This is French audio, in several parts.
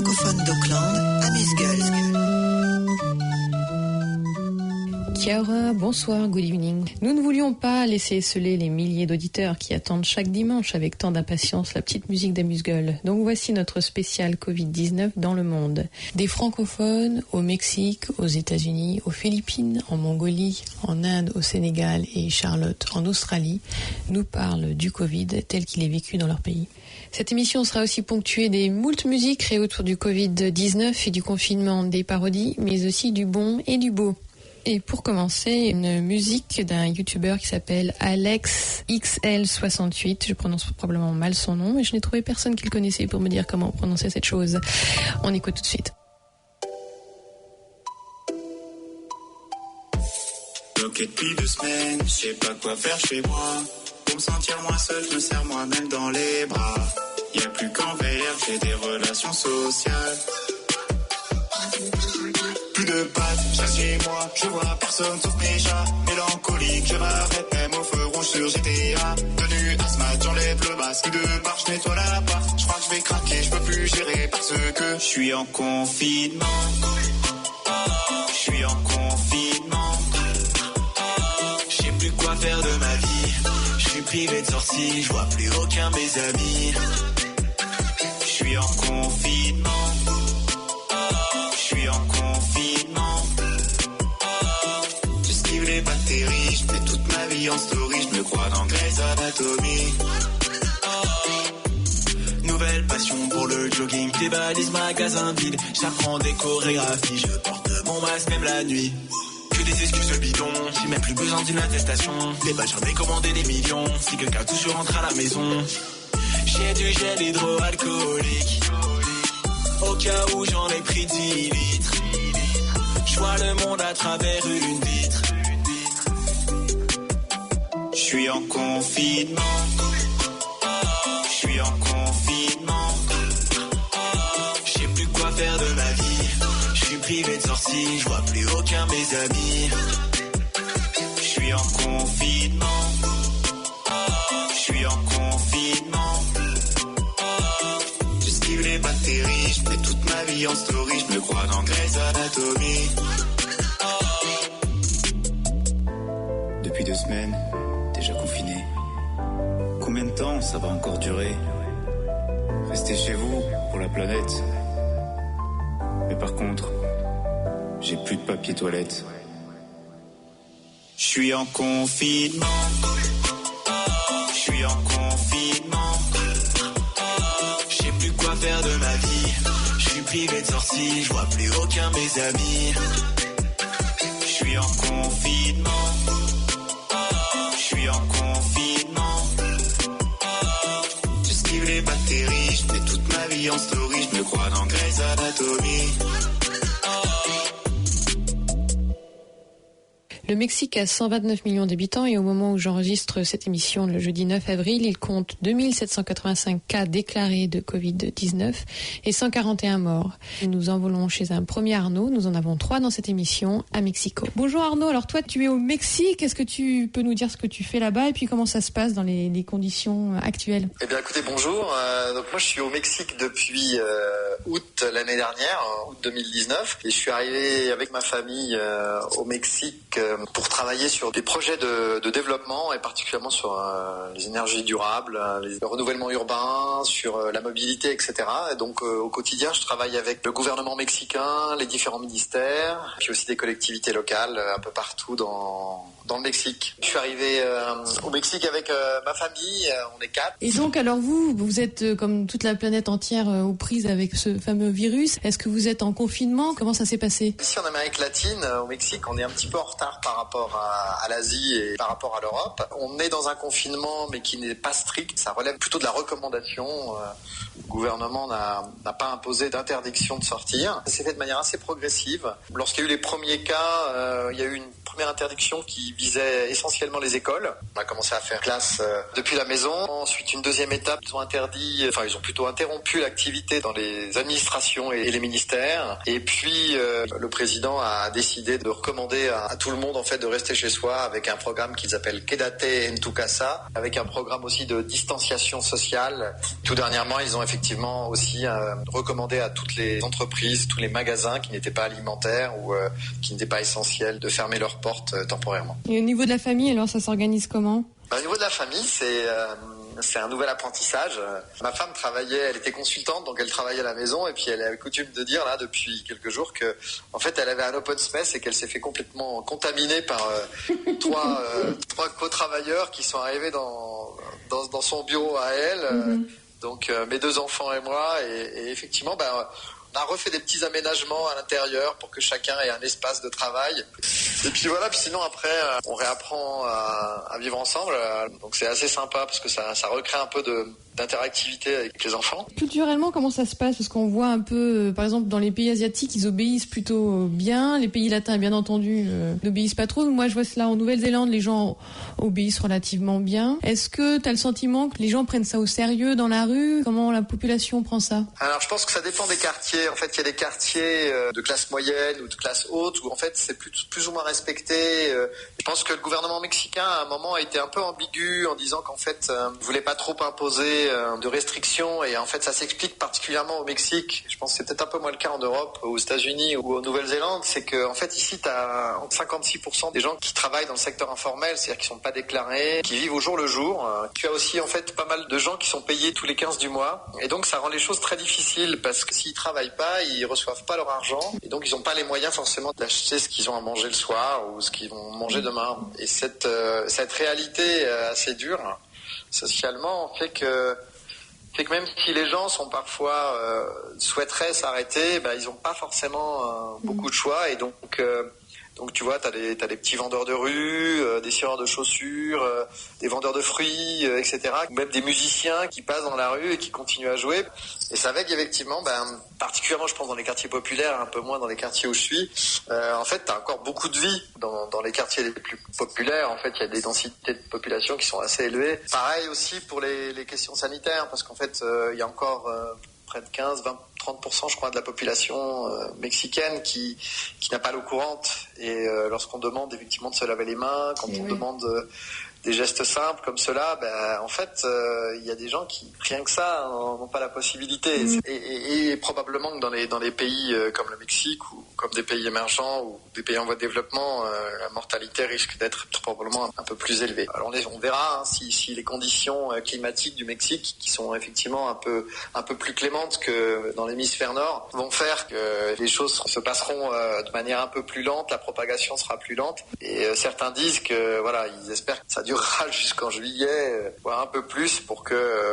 francophone d'Auckland, amuse-gueule. Kia ora, bonsoir, good evening. Nous ne voulions pas laisser esseler les milliers d'auditeurs qui attendent chaque dimanche avec tant d'impatience la petite musique d'amuse-gueule. Donc voici notre spécial Covid-19 dans le monde. Des francophones au Mexique, aux États-Unis, aux Philippines, en Mongolie, en Inde, au Sénégal et Charlotte en Australie nous parlent du Covid tel qu'il est vécu dans leur pays. Cette émission sera aussi ponctuée des moult musiques créées autour du Covid-19 et du confinement, des parodies, mais aussi du bon et du beau. Et pour commencer, une musique d'un youtubeur qui s'appelle AlexXL68. Je prononce probablement mal son nom, mais je n'ai trouvé personne qui le connaissait pour me dire comment prononcer cette chose. On écoute tout de suite. Bloqué depuis 2 semaines, je sais pas quoi faire chez moi. Pour me sentir moins seul, je me serre moi-même dans les bras. Y'a plus qu'envers, j'ai des relations sociales. Plus de pattes, chasse chez moi, je vois personne sauf mes chats. Mélancolique, je m'arrête même au feu rouge sur GTA. Tenu asthmate, j'enlève le masque de part, je nettoie l'appart. Je crois que je vais craquer, je peux plus gérer parce que je suis en confinement. Je suis en confinement. Je sais plus quoi faire de ma vie. Je suis privé de sortie, je vois plus aucun de mes amis. Je suis en confinement. Je suis en confinement. J'esquive les bactéries, je mets toute ma vie en story, je me crois dans Grey's Anatomy. Nouvelle passion pour le jogging, des balises, magasins vides. J'apprends des chorégraphies, je porte mon masque même la nuit. Que des excuses bidons, j'ai même plus besoin d'une attestation. Des badges, j'en ai commandé des millions. Si quelqu'un toujours rentre à la maison, j'ai du gel hydroalcoolique. Au cas où j'en ai pris 10 litres. Je vois le monde à travers une vitre. Je suis en confinement. Je suis en confinement. Je sais plus quoi faire de ma vie. Je suis privé de sortie, je vois plus aucun de mes amis. Je suis en confinement. Je suis en confinement. J'esquive les bactéries, je mets toute ma vie en story, je me crois dans Grey's Anatomy. Depuis 2 semaines, déjà confiné. Combien de temps ça va encore durer? Restez chez vous pour la planète. Mais par contre, j'ai plus de papier toilette. Je suis en confinement. Je suis en confinement. Je sais plus quoi faire de ma vie. Je suis privé de sortie, je vois plus aucun de mes amis. Je suis en confinement. Je suis en confinement. J'esquive les bactéries, je mets toute ma vie en story, je me crois dans Grey's Anatomy. Le Mexique a 129 millions d'habitants et au moment où j'enregistre cette émission, le jeudi 9 avril, il compte 2785 cas déclarés de Covid-19 et 141 morts. Nous envolons chez un premier Arnaud, nous en avons 3 dans cette émission à Mexico. Bonjour Arnaud, alors toi tu es au Mexique, est-ce que tu peux nous dire ce que tu fais là-bas et puis comment ça se passe dans les conditions actuelles? Eh bien écoutez, bonjour, donc moi je suis au Mexique depuis août l'année dernière, août 2019, et je suis arrivé avec ma famille au Mexique pour travailler sur des projets de développement et particulièrement sur les énergies durables, le renouvellement urbain, sur la mobilité, etc. Et donc au quotidien, je travaille avec le gouvernement mexicain, les différents ministères, puis aussi des collectivités locales un peu partout dans le Mexique. Je suis arrivé au Mexique avec ma famille, on est 4. Et donc alors vous êtes comme toute la planète entière aux prises avec ce fameux virus. Est-ce que vous êtes en confinement? Comment ça s'est passé? Ici en Amérique latine, au Mexique, on est un petit peu en retard par rapport à l'Asie et par rapport à l'Europe. On est dans un confinement mais qui n'est pas strict, ça relève plutôt de la recommandation. Le gouvernement n'a pas imposé d'interdiction de sortir. Ça s'est fait de manière assez progressive. Lorsqu'il y a eu les premiers cas, il y a eu une première interdiction qui visait essentiellement les écoles. On a commencé à faire classe depuis la maison. Ensuite, une deuxième étape, ils ont plutôt interrompu l'activité dans les administrations et les ministères. Et puis, le président a décidé de recommander à tout le monde en fait de rester chez soi avec un programme qu'ils appellent Quédate en tu casa, avec un programme aussi de distanciation sociale. Tout dernièrement, ils ont effectivement aussi recommandé à toutes les entreprises, tous les magasins qui n'étaient pas alimentaires ou qui n'étaient pas essentiels de fermer leurs portes temporairement. Et au niveau de la famille, alors ça s'organise comment ? Au niveau de la famille, c'est un nouvel apprentissage. Ma femme elle était consultante, donc elle travaillait à la maison et puis elle avait coutume de dire là depuis quelques jours que en fait elle avait un open space et qu'elle s'est fait complètement contaminer par trois co-travailleurs qui sont arrivés dans son bureau à elle. Donc mes 2 enfants et moi et effectivement on a refait des petits aménagements à l'intérieur pour que chacun ait un espace de travail. Et puis voilà, puis sinon après, on réapprend à vivre ensemble. Donc c'est assez sympa parce que ça recrée un peu d'interactivité avec les enfants. Culturellement, comment ça se passe ? Parce qu'on voit un peu, par exemple, dans les pays asiatiques, ils obéissent plutôt bien. Les pays latins, bien entendu, n'obéissent pas trop. Moi, je vois cela en Nouvelle-Zélande, les gens obéissent relativement bien. Est-ce que tu as le sentiment que les gens prennent ça au sérieux dans la rue ? Comment la population prend ça ? Alors, je pense que ça dépend des quartiers. En fait, il y a des quartiers de classe moyenne ou de classe haute où, en fait, c'est plus ou moins respecté. Je pense que le gouvernement mexicain, à un moment, a été un peu ambigu en disant qu'en fait, ne voulait pas trop imposer de restrictions et en fait ça s'explique particulièrement au Mexique. Je pense que c'est peut-être un peu moins le cas en Europe, aux États-Unis ou en Nouvelle-Zélande. C'est que en fait ici tu as 56% des gens qui travaillent dans le secteur informel, c'est-à-dire qui sont pas déclarés, qui vivent au jour le jour. Tu as aussi en fait pas mal de gens qui sont payés tous les 15 du mois et donc ça rend les choses très difficiles parce que s'ils travaillent pas, ils reçoivent pas leur argent et donc ils ont pas les moyens forcément d'acheter ce qu'ils ont à manger le soir ou ce qu'ils vont manger demain. Et cette réalité assez dure socialement fait que même si les gens sont parfois souhaiteraient s'arrêter, ils n'ont pas forcément beaucoup de choix et donc tu vois, t'as des petits vendeurs de rue, des scieurs de chaussures, des vendeurs de fruits, etc. Même des musiciens qui passent dans la rue et qui continuent à jouer. Et ça fait qu'effectivement, particulièrement je pense dans les quartiers populaires, un peu moins dans les quartiers où je suis, en fait t'as encore beaucoup de vie dans les quartiers les plus populaires. En fait il y a des densités de population qui sont assez élevées. Pareil aussi pour les questions sanitaires, parce qu'en fait il y a encore près de 15, 20, 30% je crois de la population mexicaine qui n'a pas l'eau courante et lorsqu'on demande effectivement de se laver les mains, quand on demande des gestes simples comme cela, en fait il y a des gens qui rien que ça n'ont pas la possibilité et probablement que dans les pays comme le Mexique ou comme des pays émergents ou des pays en voie de développement, la mortalité risque d'être probablement un peu plus élevée. Alors on verra si les conditions climatiques du Mexique, qui sont effectivement un peu plus clémentes que dans l'hémisphère nord, vont faire que les choses se passeront de manière un peu plus lente, la propagation sera plus lente. Et certains disent que voilà, ils espèrent que ça durera jusqu'en juillet, voire un peu plus,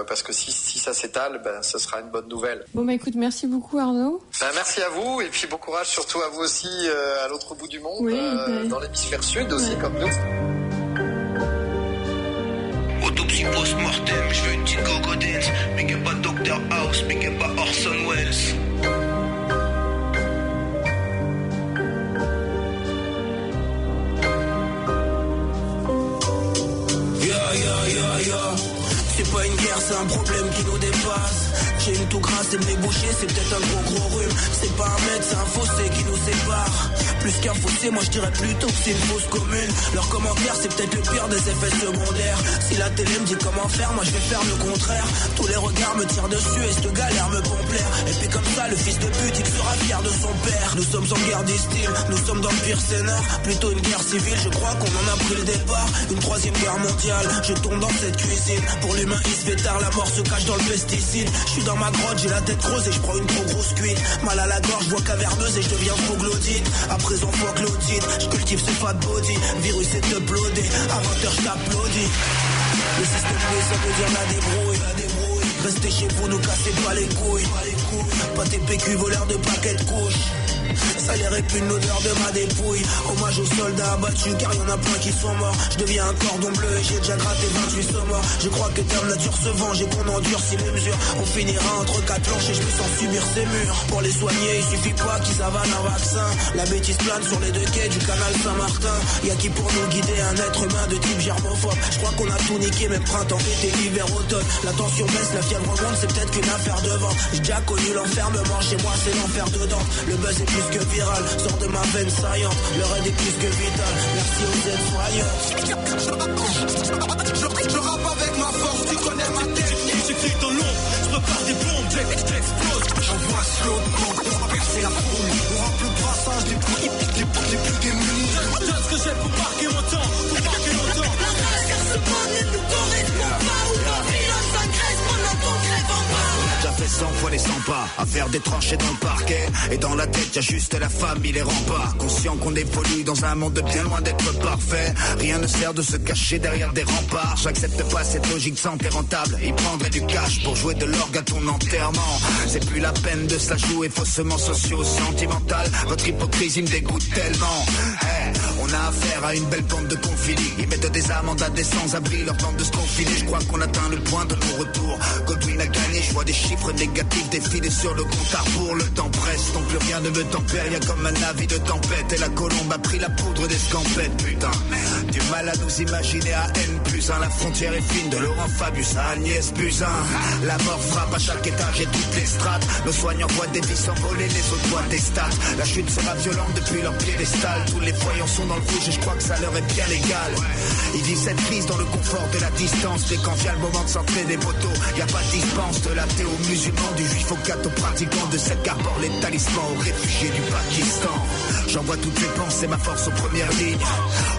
parce que si ça s'étale, ce sera une bonne nouvelle. Bon écoute, merci beaucoup Arnaud. Merci à vous et puis bon courage surtout à vous aussi à l'autre bout du monde, dans l'hémisphère sud aussi comme nous. Autopsie post-mortem, je veux une petite Coco Dance. Big up à Dr House, big up à Orson Welles. C'est pas une guerre, c'est un problème qui nous dépasse. J'ai une tout grasse et le nez bouché, c'est peut-être un gros rhume. C'est pas un mètre, c'est un fossé qui nous sépare. Plus qu'un fossé, moi je dirais plutôt que c'est une fosse commune. Leur commentaire, c'est peut-être le pire des effets secondaires. Si la télé me dit comment faire, moi je vais faire le contraire. Tous les regards me tirent dessus et cette galère me pomplaire. Et puis comme ça, le fils de pute, il sera fier de son père. Nous sommes en guerre des styles, nous sommes dans le pire scénar. Plutôt une guerre civile, je crois qu'on en a pris le départ. Une troisième guerre mondiale, je tombe dans cette cuisine. Pour l'humain, il se fait tard, la mort se cache dans le pesticide. Je suis dans ma grotte, j'ai la tête creuse et je prends une trop grosse cuite. Mal à la gorge, voix caverneuse et je deviens troglodyte. À présent, fuck l'audite, je cultive ce fat body. Virus est uploadé, à 20h je t'applaudis. Le système ça veut dire la débrouille. Restez chez vous, nous cassez pas les couilles. Pas tes PQ voleurs de paquets de couches. Ça les répue l'odeur de ma dépouille. Hommage aux soldats abattus car y'en a plein qui sont morts. Je deviens un cordon bleu et j'ai déjà gratté 28 morts. Je crois que Dame Nature se venge et qu'on endurcit les mesures. On finira entre quatre planches et je me sens subir ces murs. Pour les soigner il suffit pas qu'ils avalent un vaccin. La bêtise plane sur les deux quais du canal Saint-Martin. Y'a qui pour nous guider un être humain de type germophobe. Je crois qu'on a tout niqué, même printemps, été, hiver, automne. La tension baisse, la fièvre remonte, c'est peut-être qu'une affaire de vent. J'ai déjà connu l'enfermement, chez moi c'est l'enfer dedans. Le buzz est plus que viral, sort de ma veine saillante. Le raid est plus que vital, merci aux aides-soignants. Je rappe avec ma force, tu connais ma technique. J'écris ton nom, je prépare des bombes, j'explose. J'envoie slow, pour percer la foule. On remplit le brassage des plus démunis. Donne ce que j'ai pour marquer mon temps, pour marquer mon temps. La rage car ce monde ne nous correspond pas. Où ton pilote s'engraisse pendant qu'on crève en bas. T'as fait 100 fois les 100 pas, à faire des tranchées dans le parquet. Et dans la tête y'a juste la famille, les remparts. Conscient qu'on évolue dans un monde bien loin d'être parfait. Rien ne sert de se cacher derrière des remparts. J'accepte pas cette logique sans t'es rentable. Il prendrait du cash pour jouer de l'orgue à ton enterrement. C'est plus la peine de se la jouer faussement socio-sentimental. Votre hypocrisie me dégoûte tellement. Hey, on a affaire à une belle bande de confilis. Ils mettent des amendes à des sans-abri, leur bande de se confiler. Je crois qu'on atteint le point de non-retour. Godwin a gagné, je vois des chiffres négatifs défiler sur le compte à rebours. Le temps presse, donc plus rien ne me tempère. Y'a comme un avis de tempête et la colombe a pris la poudre des scampettes. Putain, du mal à nous imaginer à N+1. La frontière est fine de Laurent Fabius à Agnès Buzyn. La mort frappe à chaque étage et toutes les strates. Nos soignants voient des vies s'envoler, les autres voient des stats. La chute sera violente depuis leur piédestal. Tous les voyants sont dans le rouge et je crois que ça leur est bien égal. Ils vivent cette crise dans le confort de la distance. Mais quand vient le moment de s'entrer des poteaux, y a pas de dispense de l'athée aux musulmans, du juif au catho pratiquant, de celle qu'arbore les talismans aux réfugiés du Pakistan. J'envoie toutes ces pensées, ma force aux premières lignes.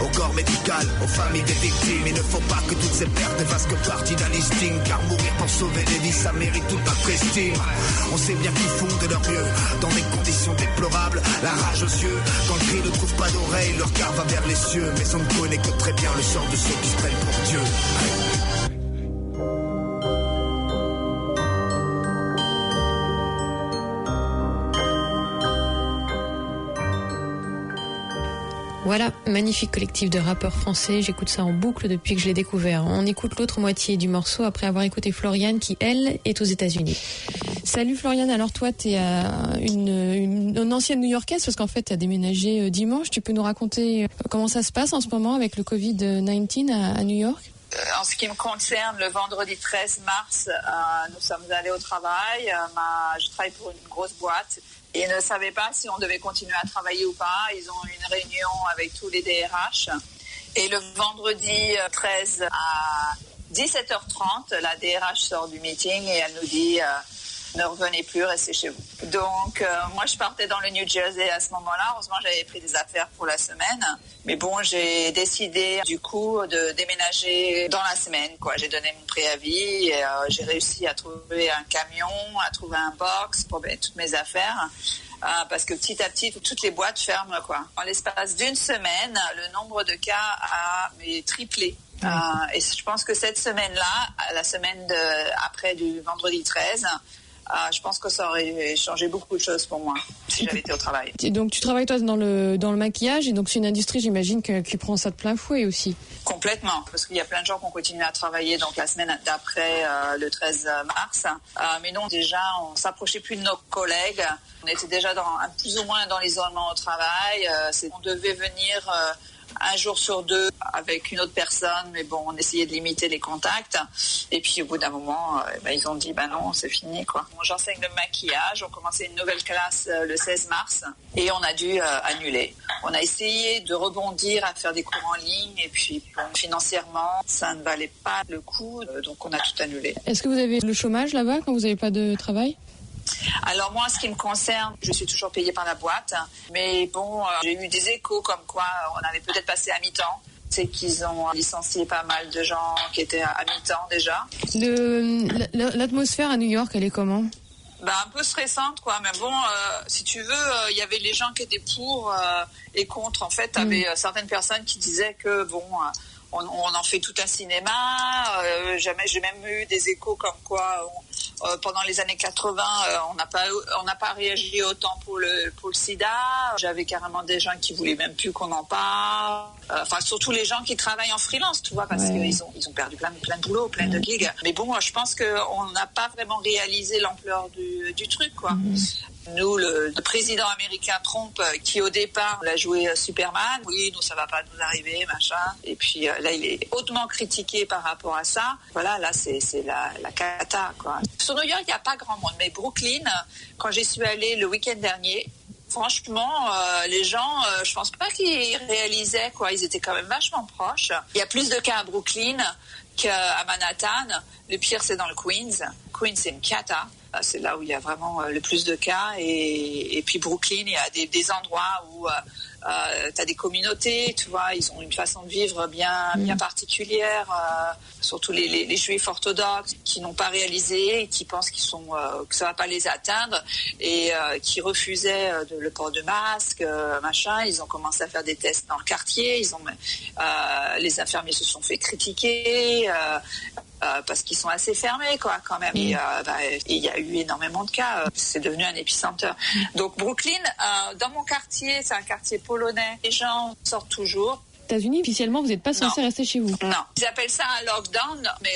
Au corps médical, aux familles des victimes. Il ne faut pas que toutes ces pertes ne fassent que partie d'un listing. Car mourir pour sauver des vies, ça mérite toute notre estime. On sait bien qu'ils font de leur mieux dans des conditions déplorables. La rage aux yeux, quand le cri ne trouve pas d'oreille, leur cœur va vers les cieux. Mais on ne connaît que très bien le sort de ceux qui se prennent pour Dieu. Voilà, magnifique collectif de rappeurs français, j'écoute ça en boucle depuis que je l'ai découvert. On écoute l'autre moitié du morceau après avoir écouté Floriane qui, elle, est aux États-Unis. Salut Floriane, alors toi t'es une ancienne New-Yorkaise parce qu'en fait t'as déménagé dimanche. Tu peux nous raconter comment ça se passe en ce moment avec le Covid-19 à New York ? En ce qui me concerne, le vendredi 13 mars, nous sommes allés au travail. Je travaille pour une grosse boîte. Ils ne savaient pas si on devait continuer à travailler ou pas. Ils ont eu une réunion avec tous les DRH. Et le vendredi 13 à 17h30, la DRH sort du meeting et elle nous dit ne revenez plus, restez chez vous. Donc moi je partais dans le New Jersey à ce moment-là. Heureusement j'avais pris des affaires pour la semaine. Mais bon, j'ai décidé du coup de déménager dans la semaine, quoi. J'ai donné mon préavis et j'ai réussi à trouver un camion, à trouver un box pour mettre toutes mes affaires. Parce que petit à petit, toutes les boîtes ferment, quoi. En l'espace d'une semaine, le nombre de cas a triplé. Et je pense que cette semaine-là, la semaine après du vendredi 13, je pense que ça aurait changé beaucoup de choses pour moi si j'avais été au travail. Donc tu travailles toi dans le maquillage et donc c'est une industrie j'imagine qui prend ça de plein fouet aussi. Complètement, parce qu'il y a plein de gens qui ont continué à travailler donc la semaine d'après le 13 mars. Mais non, déjà on s'approchait plus de nos collègues. On était déjà plus ou moins dans l'isolement au travail. On devait venir un jour sur deux avec une autre personne, mais bon, on essayait de limiter les contacts. Et puis au bout d'un moment, ils ont dit non, c'est fini, quoi. J'enseigne le maquillage, on commençait une nouvelle classe le 16 mars et on a dû annuler. On a essayé de rebondir à faire des cours en ligne et puis financièrement, ça ne valait pas le coup, donc on a tout annulé. Est-ce que vous avez le chômage là-bas quand vous n'avez pas de travail ? Alors moi, en ce qui me concerne, je suis toujours payée par la boîte. Mais bon, j'ai eu des échos comme quoi on avait peut-être passé à mi-temps. C'est qu'ils ont licencié pas mal de gens qui étaient à mi-temps déjà. L'atmosphère à New York, elle est comment ? Un peu stressante, quoi. Mais bon, si tu veux, il y avait les gens qui étaient pour et contre. En fait, t'avais certaines personnes qui disaient que bon... On en fait tout un cinéma. J'ai même eu des échos comme quoi pendant les années 80, on n'a pas réagi autant pour le sida. J'avais carrément des gens qui voulaient même plus qu'on en parle. Enfin, surtout les gens qui travaillent en freelance, tu vois, parce qu'ils ont perdu plein de boulot, plein de gigs. Mais bon, je pense qu'on n'a pas vraiment réalisé l'ampleur du truc, quoi. Nous, le président américain Trump, qui au départ l'a joué Superman, oui, nous ça va pas nous arriver, machin. Et puis là, il est hautement critiqué par rapport à ça. Voilà, là c'est la cata, quoi. Sur New York, il y a pas grand monde, mais Brooklyn, quand j'y suis allée le week-end dernier, franchement, les gens, je pense pas qu'ils réalisaient, quoi. Ils étaient quand même vachement proches. Il y a plus de cas à Brooklyn qu'à Manhattan. Le pire, c'est dans le Queens. Queens, c'est une cata. C'est là où il y a vraiment le plus de cas. Et puis Brooklyn, il y a des endroits où tu as des communautés, tu vois, ils ont une façon de vivre bien particulière, surtout les juifs orthodoxes qui n'ont pas réalisé et qui pensent que ça va pas les atteindre et qui refusaient le port de masque, machin. Ils ont commencé à faire des tests dans le quartier. Les infirmiers se sont fait critiquer. Parce qu'ils sont assez fermés, quoi, quand même. Et il y a eu énormément de cas. C'est devenu un épicentre. Donc Brooklyn, dans mon quartier, c'est un quartier polonais. Les gens sortent toujours. Aux États-Unis, officiellement, vous n'êtes pas censé rester chez vous. Non. Ils appellent ça un lockdown, mais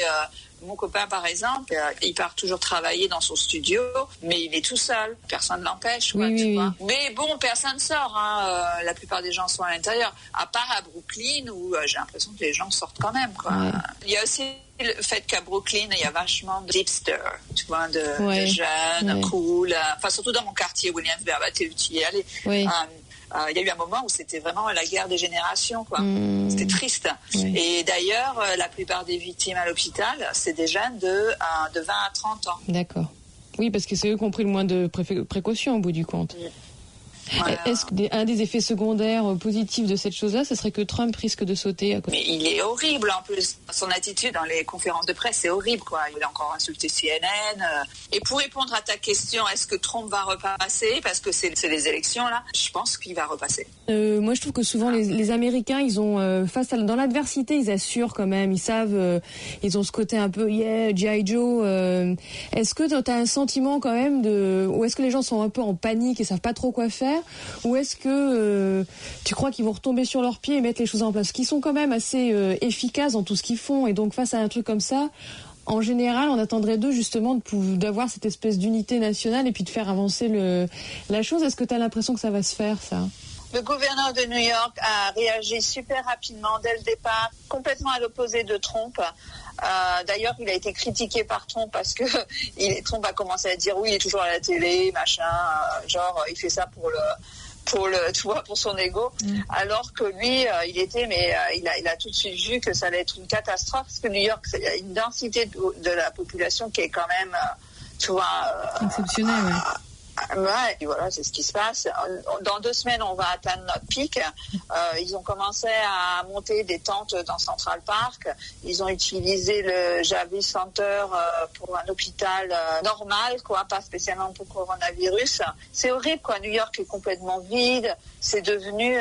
mon copain, par exemple, il part toujours travailler dans son studio, mais il est tout seul. Personne ne l'empêche, quoi, tu vois. Mais bon, personne ne sort. Hein. La plupart des gens sont à l'intérieur, à part à Brooklyn, où j'ai l'impression que les gens sortent quand même, quoi. Ouais. Il y a aussi le fait qu'à Brooklyn, il y a vachement de hipsters, tu vois, de jeunes, cool. Enfin, surtout dans mon quartier, Williamsburg, tu y es allé. Oui. Il y a eu un moment où c'était vraiment la guerre des générations, quoi. C'était triste. Et d'ailleurs, la plupart des victimes à l'hôpital, c'est des jeunes de 20 à 30 ans. D'accord. Oui, parce que c'est eux qui ont pris le moins de précautions au bout du compte. Voilà. Est-ce qu'un des effets secondaires positifs de cette chose-là, ce serait que Trump risque de sauter à côté? Mais il est horrible en plus. Son attitude dans les conférences de presse, c'est horrible, quoi. Il a encore insulté CNN. Et pour répondre à ta question, est-ce que Trump va repasser? Parce que c'est les élections, là. Je pense qu'il va repasser. Moi, je trouve que souvent, les Américains, ils ont, dans l'adversité, ils assurent quand même. Ils savent, ils ont ce côté un peu, G.I. Joe. Est-ce que tu as un sentiment quand même ou est-ce que les gens sont un peu en panique et savent pas trop quoi faire? Ou est-ce que tu crois qu'ils vont retomber sur leurs pieds et mettre les choses en place? Parce qu'ils sont quand même assez efficaces dans tout ce qu'ils font. Et donc, face à un truc comme ça, en général, on attendrait d'eux justement d'avoir cette espèce d'unité nationale et puis de faire avancer la chose. Est-ce que tu as l'impression que ça va se faire, ça? Le gouverneur de New York a réagi super rapidement dès le départ, complètement à l'opposé de Trump. D'ailleurs, il a été critiqué par Trump parce que Trump a commencé à dire oui, il est toujours à la télé, machin, genre il fait ça pour son ego, alors que lui, il a tout de suite vu que ça allait être une catastrophe parce que New York, il y a une densité de la population qui est quand même, tu vois, exceptionnelle. Ouais. Ouais, et voilà, c'est ce qui se passe. Dans 2 semaines, on va atteindre notre pic. Ils ont commencé à monter des tentes dans Central Park. Ils ont utilisé le Javits Center pour un hôpital normal, quoi, pas spécialement pour coronavirus. C'est horrible, quoi. New York est complètement vide. C'est devenu...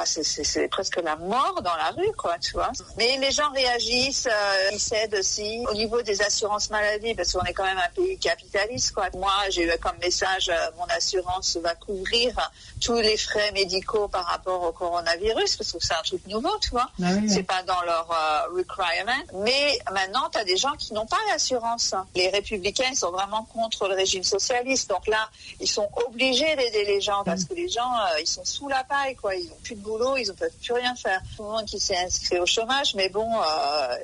c'est presque la mort dans la rue, quoi, tu vois. Mais les gens réagissent, ils s'aident aussi. Au niveau des assurances maladie, parce qu'on est quand même un pays capitaliste, quoi. Moi, j'ai eu comme message, mon assurance va couvrir tous les frais médicaux par rapport au coronavirus, parce que c'est un truc nouveau, tu vois. Ah oui, c'est pas dans leur requirement. Mais maintenant, tu as des gens qui n'ont pas l'assurance. Les républicains, ils sont vraiment contre le régime socialiste. Donc là, ils sont obligés d'aider les gens, parce que les gens, ils sont sous la paille, quoi. Ils n'ont plus de boulot, ils ne peuvent plus rien faire. Tout le monde qui s'est inscrit au chômage, mais bon,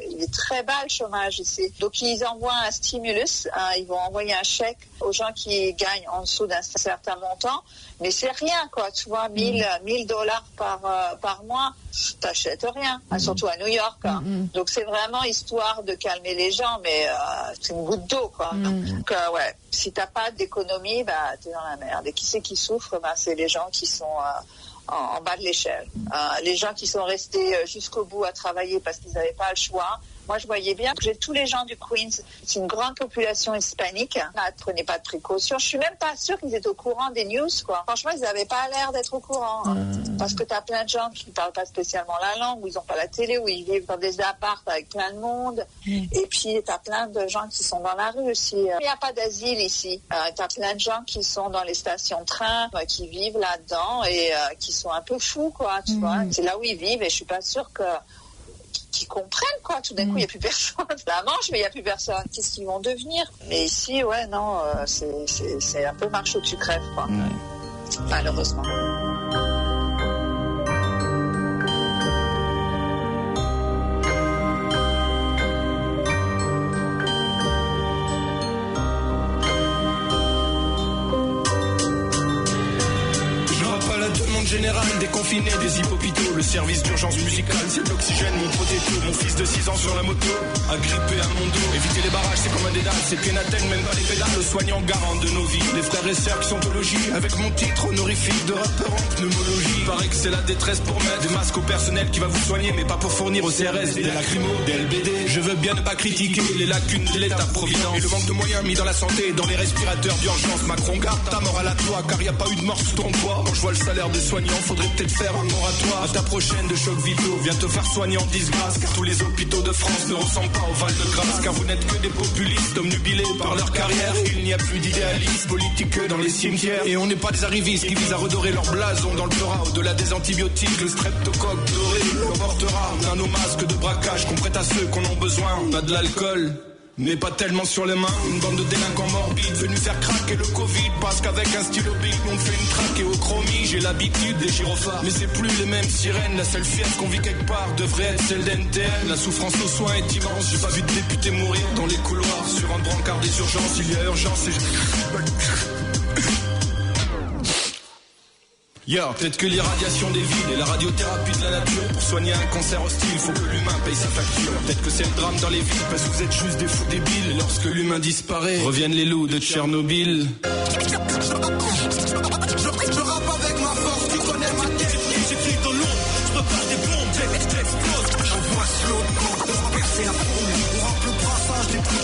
il est très bas le chômage ici. Donc ils envoient un stimulus, ils vont envoyer un chèque aux gens qui gagnent en dessous d'un certain montant, mais c'est rien, quoi, tu vois, $1000 par mois, t'achètes rien, surtout à New York. Donc c'est vraiment histoire de calmer les gens, mais c'est une goutte d'eau, quoi. Donc ouais, si t'as pas d'économie, t'es dans la merde. Et qui c'est qui souffre? C'est les gens qui sont en bas de l'échelle. Les gens qui sont restés jusqu'au bout à travailler parce qu'ils n'avaient pas le choix, Moi, je voyais bien que j'ai tous les gens du Queens. C'est une grande population hispanique. Là, ne prenaient pas de précautions. Je suis même pas sûre qu'ils étaient au courant des news, quoi. Franchement, ils n'avaient pas l'air d'être au courant. Parce que tu as plein de gens qui ne parlent pas spécialement la langue, où ils n'ont pas la télé, où ils vivent dans des apparts avec plein de monde. Et puis, tu as plein de gens qui sont dans la rue aussi. Il n'y a pas d'asile ici. Tu as plein de gens qui sont dans les stations de train, qui vivent là-dedans et qui sont un peu fous, quoi, tu vois. C'est là où ils vivent et je suis pas sûre qu'ils comprennent, quoi. Tout d'un coup, il n'y a plus personne. La Manche, mais il n'y a plus personne. Qu'est-ce qu'ils vont devenir? Mais ici, ouais, non, c'est un peu marche où tu crèves, quoi. Malheureusement. Général, déconfiné des hippopitaux, le service d'urgence musicale, c'est de l'oxygène, mon protéto, mon fils de 6 ans sur la moto, agrippé à mon dos, éviter les barrages, c'est comme un dédale, c'est pénatène, même pas les pédales, le soignant garant de nos vies, les frères et sœurs qui sont au logis, avec mon titre honorifique de rappeur en pneumologie, paraît que c'est la détresse pour mettre des masques au personnel qui va vous soigner, mais pas pour fournir au CRS des lacrymos, des LBD, je veux bien ne pas critiquer les lacunes de l'État-providence, et le manque de moyens mis dans la santé, dans les respirateurs d'urgence, Macron garde ta mort à la toi, car y a pas eu de mort sous ton poids, quand je vois le salaire des soignants, faudrait peut-être faire un moratoire. À ta prochaine de choc vitaux, viens te faire soigner en disgrâce, car tous les hôpitaux de France ne ressemblent pas au Val-de-Grâce, car vous n'êtes que des populistes, obnubilés par leur carrière. Il n'y a plus d'idéalistes politiques que dans les cimetières. Et on n'est pas des arrivistes qui visent à redorer leur blason dans le pleura. Au-delà des antibiotiques, le streptocoque doré l'emportera. On a nos masques de braquage qu'on prête à ceux qu'on a besoin. On a de l'alcool, mais pas tellement sur les mains. Une bande de délinquants morbides venus faire craquer le Covid, parce qu'avec un stylo big on fait une traque et au chromie. J'ai l'habitude des gyrophares, mais c'est plus les mêmes sirènes. La seule fièvre qu'on vit quelque part devrait être celle d'NTN. La souffrance aux soins est immense, j'ai pas vu de député mourir dans les couloirs sur un brancard des urgences. Il y a urgence et peut-être que l'irradiation des villes et la radiothérapie de la nature pour soigner un cancer hostile, faut que l'humain paye sa facture. Peut-être que c'est le drame dans les villes parce que vous êtes juste des fous débiles. Et lorsque l'humain disparaît, reviennent les loups de Tchernobyl. Je rappe avec ma force, tu connais ma tête. J'écris dans l'ombre, je prépare des bombes, j'explose. J'envoie slow, pour percer la foule. On rentre le brassage, les plus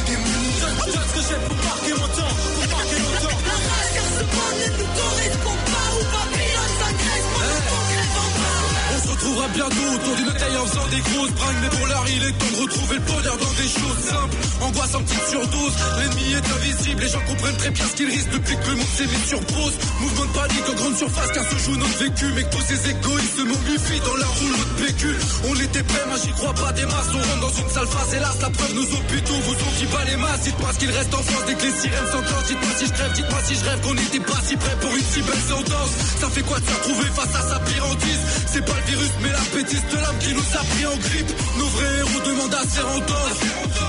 démunis. Donne ce que j'ai pour marquer mon temps, pour marquer mon temps. La rage car ce monde ne nous correspond pas. Ou Babylone s'engraisse, pas le concret en bas. On se retrouvera bientôt autour d'une taille en faisant des grosses bringues. Mais pour l'heure, il est temps de retrouver le bonheur dans des choses simples. Angoisse en petite surdose, l'ennemi est invisible. Les gens comprennent très bien ce qu'ils risquent depuis que le monde s'est mis sur pause. Mouvement de panique en grande surface car se joue notre vécu. Mais que tous ces égoïstes se momifient dans leur rouleau de PQ. On était prêts, moi j'y crois pas des masses. On rentre dans une sale phase, hélas la preuve nos hôpitaux vous ont dit pas les masses. Dites-moi ce qu'il reste en France dès que les sirènes s'entendent. Dites-moi si je rêve, dites-moi si je rêve qu'on n'était pas si près pour une si belle sentence. Ça fait quoi de se retrouver face à sa pire hantise? C'est pas le virus mais l'appétit de l'âme qui nous a pris en grippe. Nos vrais héros demandent à se faire entendre.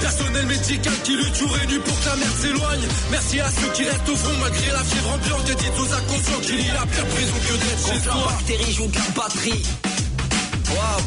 Personnel médical qui lutte jour et nuit pour que la merde s'éloigne. Merci à ceux qui restent au front malgré la fièvre ambiante. Et dites aux inconscients qu'il y a pire prison que d'être chez soi. La bactérie joue de la batterie. Wow.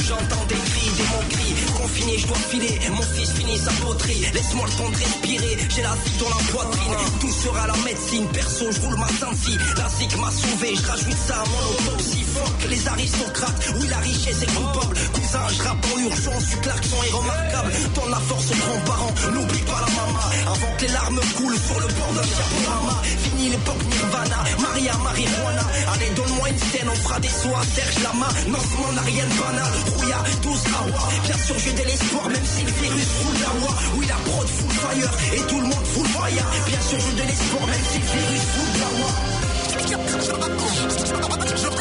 J'entends des cris, des mots cris. Confiné, je dois filer. Mon fils finit sa poterie. Laisse-moi le temps de respirer. J'ai la vie dans la poitrine. Tout sera la médecine. Perso, je roule ma Sansi. La zik m'a sauvé. Je rajoute ça à mon autopsie. Fuck les aristocrates. Oui, la richesse est coupable. Cousin, je rappe en urgence. Du klaxon est remarquable. Donne la force aux grands-parents. N'oublie pas la maman. Avant que les larmes coulent sur le bord d'un diaporama. Fini l'époque Nirvana. Maria, marijuana. Allez, donne-moi une scène. On fera des sauts à Serge Lama. Non, on n'a rien de banal. Rouya, 12 Awa. Bien sûr, j'ai de l'espoir, même si le virus fout la loi. Oui, la prod full fire et tout le monde full fire. Bien sûr, j'ai de l'espoir, même si le virus fout la loi.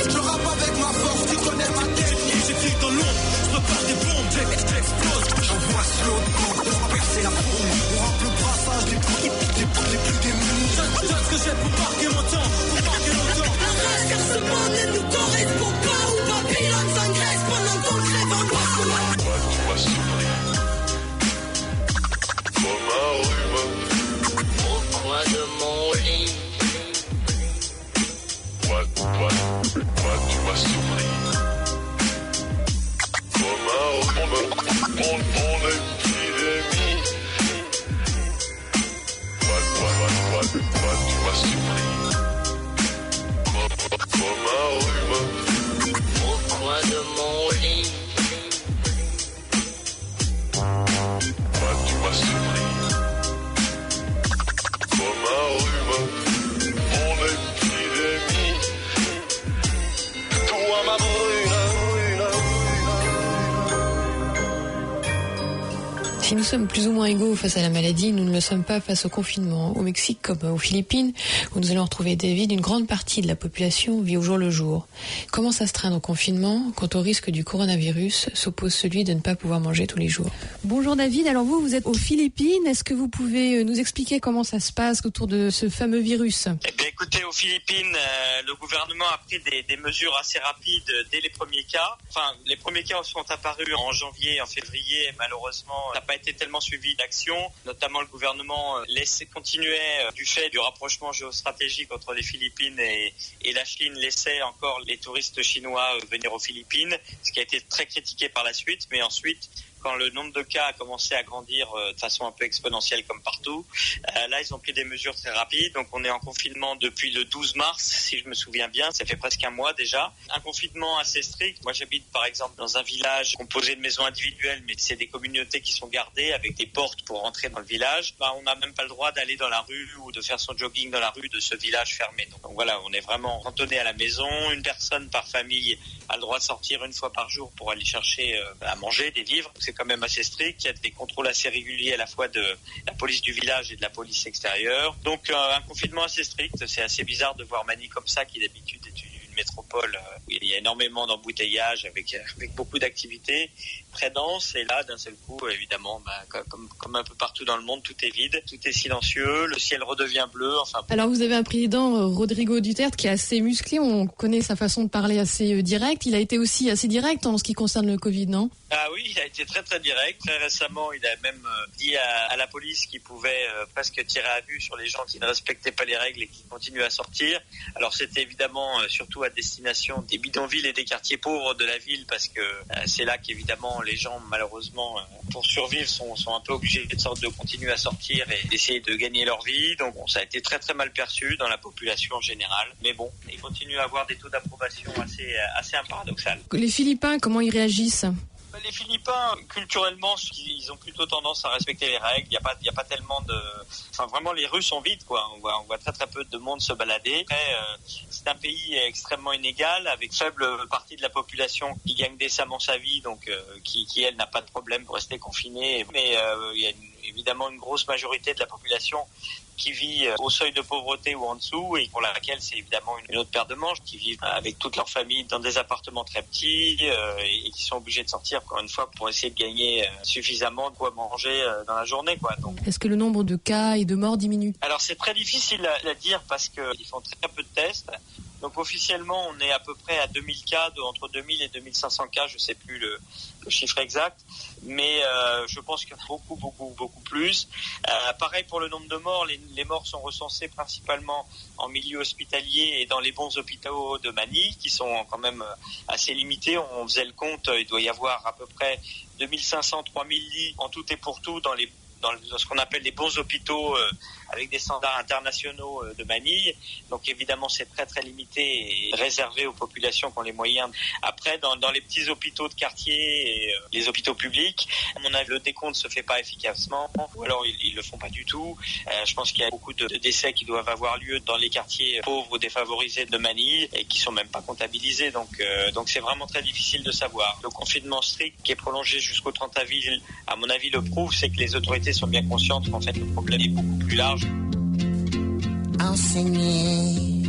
Je rappe avec ma force, tu connais ma tête. J'écris dans l'ombre, je prépare des bombes, j'explose. J'envoie slow, pour percer la foule. On rentre le brassage, les plus démunis. Donne ce que j'ai pour marquer mon temps, pour marquer mon temps. La rage car ce monde ne nous correspond pas. Ou Babylone s'engraisse pendant qu'on crève en bas. Moi, tu m'as surpris. Comme un rhume. Au coin de mon lit. Moi, tu m'as surpris. Comme un rhume. Mon épidémie. Moi, tu m'as surpris. Comme un rhume. Au coin de mon lit. sommes plus ou moins égaux face à la maladie, nous ne le sommes pas face au confinement. Au Mexique comme aux Philippines, où nous allons retrouver David, une grande partie de la population vit au jour le jour. Comment ça se traîne au confinement quand au risque du coronavirus s'oppose celui de ne pas pouvoir manger tous les jours? Bonjour David, alors vous êtes aux Philippines. Est-ce que vous pouvez nous expliquer comment ça se passe autour de ce fameux virus? Eh bien écoutez, aux Philippines, le gouvernement a pris des mesures assez rapides dès les premiers cas. Enfin, les premiers cas sont apparus en janvier, en février, et malheureusement, ça n'a pas été tellement suivi d'action. Notamment, le gouvernement continuait, du fait du rapprochement géostratégique entre les Philippines et la Chine, laissait encore les touristes chinois venir aux Philippines, ce qui a été très critiqué par la suite. Mais ensuite, quand le nombre de cas a commencé à grandir de façon un peu exponentielle comme partout, là, ils ont pris des mesures très rapides. Donc, on est en confinement depuis le 12 mars, si je me souviens bien. Ça fait presque un mois déjà. Un confinement assez strict. Moi, j'habite, par exemple, dans un village composé de maisons individuelles, mais c'est des communautés qui sont gardées avec des portes pour rentrer dans le village. On n'a même pas le droit d'aller dans la rue ou de faire son jogging dans la rue de ce village fermé. Donc voilà, on est vraiment cantonné à la maison. Une personne par famille a le droit de sortir une fois par jour pour aller chercher à manger, des vivres. C'est quand même assez strict. Il y a des contrôles assez réguliers à la fois de la police du village et de la police extérieure. Donc un confinement assez strict. C'est assez bizarre de voir Manille comme ça, qui d'habitude est une métropole où il y a énormément d'embouteillages avec beaucoup d'activités très denses. Et là, d'un seul coup, évidemment, comme un peu partout dans le monde, tout est vide, tout est silencieux, le ciel redevient bleu. Alors vous avez un président, Rodrigo Duterte, qui est assez musclé. On connaît sa façon de parler assez directe. Il a été aussi assez direct en ce qui concerne le Covid, non? Ah oui, il a été très très direct. Très récemment, il a même dit à la police qu'il pouvait presque tirer à vue sur les gens qui ne respectaient pas les règles et qui continuaient à sortir. Alors c'était évidemment surtout à destination des bidonvilles et des quartiers pauvres de la ville, parce que c'est là qu'évidemment les gens, malheureusement, pour survivre, sont un peu obligés de continuer à sortir et d'essayer de gagner leur vie. Donc bon, ça a été très très mal perçu dans la population en général. Mais bon, ils continuent à avoir des taux d'approbation assez paradoxal. Les Philippins, comment ils réagissent? Les Philippins, culturellement, ils ont plutôt tendance à respecter les règles. Il y a pas tellement de... Enfin, vraiment, les rues sont vides, quoi. On voit très très peu de monde se balader. Après, c'est un pays extrêmement inégal, avec faible partie de la population qui gagne décemment sa vie, donc qui elle, n'a pas de problème pour rester confinée. Mais il y a évidemment une grosse majorité de la population qui vit au seuil de pauvreté ou en dessous, et pour laquelle c'est évidemment une autre paire de manches, qui vivent avec toute leur famille dans des appartements très petits et qui sont obligés de sortir, encore une fois, pour essayer de gagner suffisamment de quoi manger dans la journée, quoi. Donc, est-ce que le nombre de cas et de morts diminue? Alors c'est très difficile à dire parce qu'ils font très peu de tests. Donc officiellement, on est à peu près à 2000 cas, entre 2000 et 2500 cas, je ne sais plus le chiffre exact, mais je pense qu'il y a beaucoup plus. Pareil pour le nombre de morts, les morts sont recensés principalement en milieu hospitalier et dans les bons hôpitaux de Manille, qui sont quand même assez limités. On faisait le compte, il doit y avoir à peu près 2500-3000 lits en tout et pour tout dans ce qu'on appelle les bons hôpitaux avec des standards internationaux de Manille. Donc évidemment, c'est très très limité et réservé aux populations qui ont les moyens. Après, dans les petits hôpitaux de quartier et les hôpitaux publics, à mon avis, le décompte se fait pas efficacement, ou alors ils le font pas du tout. Je pense qu'il y a beaucoup de décès qui doivent avoir lieu dans les quartiers pauvres ou défavorisés de Manille et qui sont même pas comptabilisés. Donc c'est vraiment très difficile de savoir. Le confinement strict qui est prolongé jusqu'au 30 avril, à mon avis, le prouve, c'est que les autorités sont bien conscientes qu'en fait le problème est beaucoup plus large. Enseigner,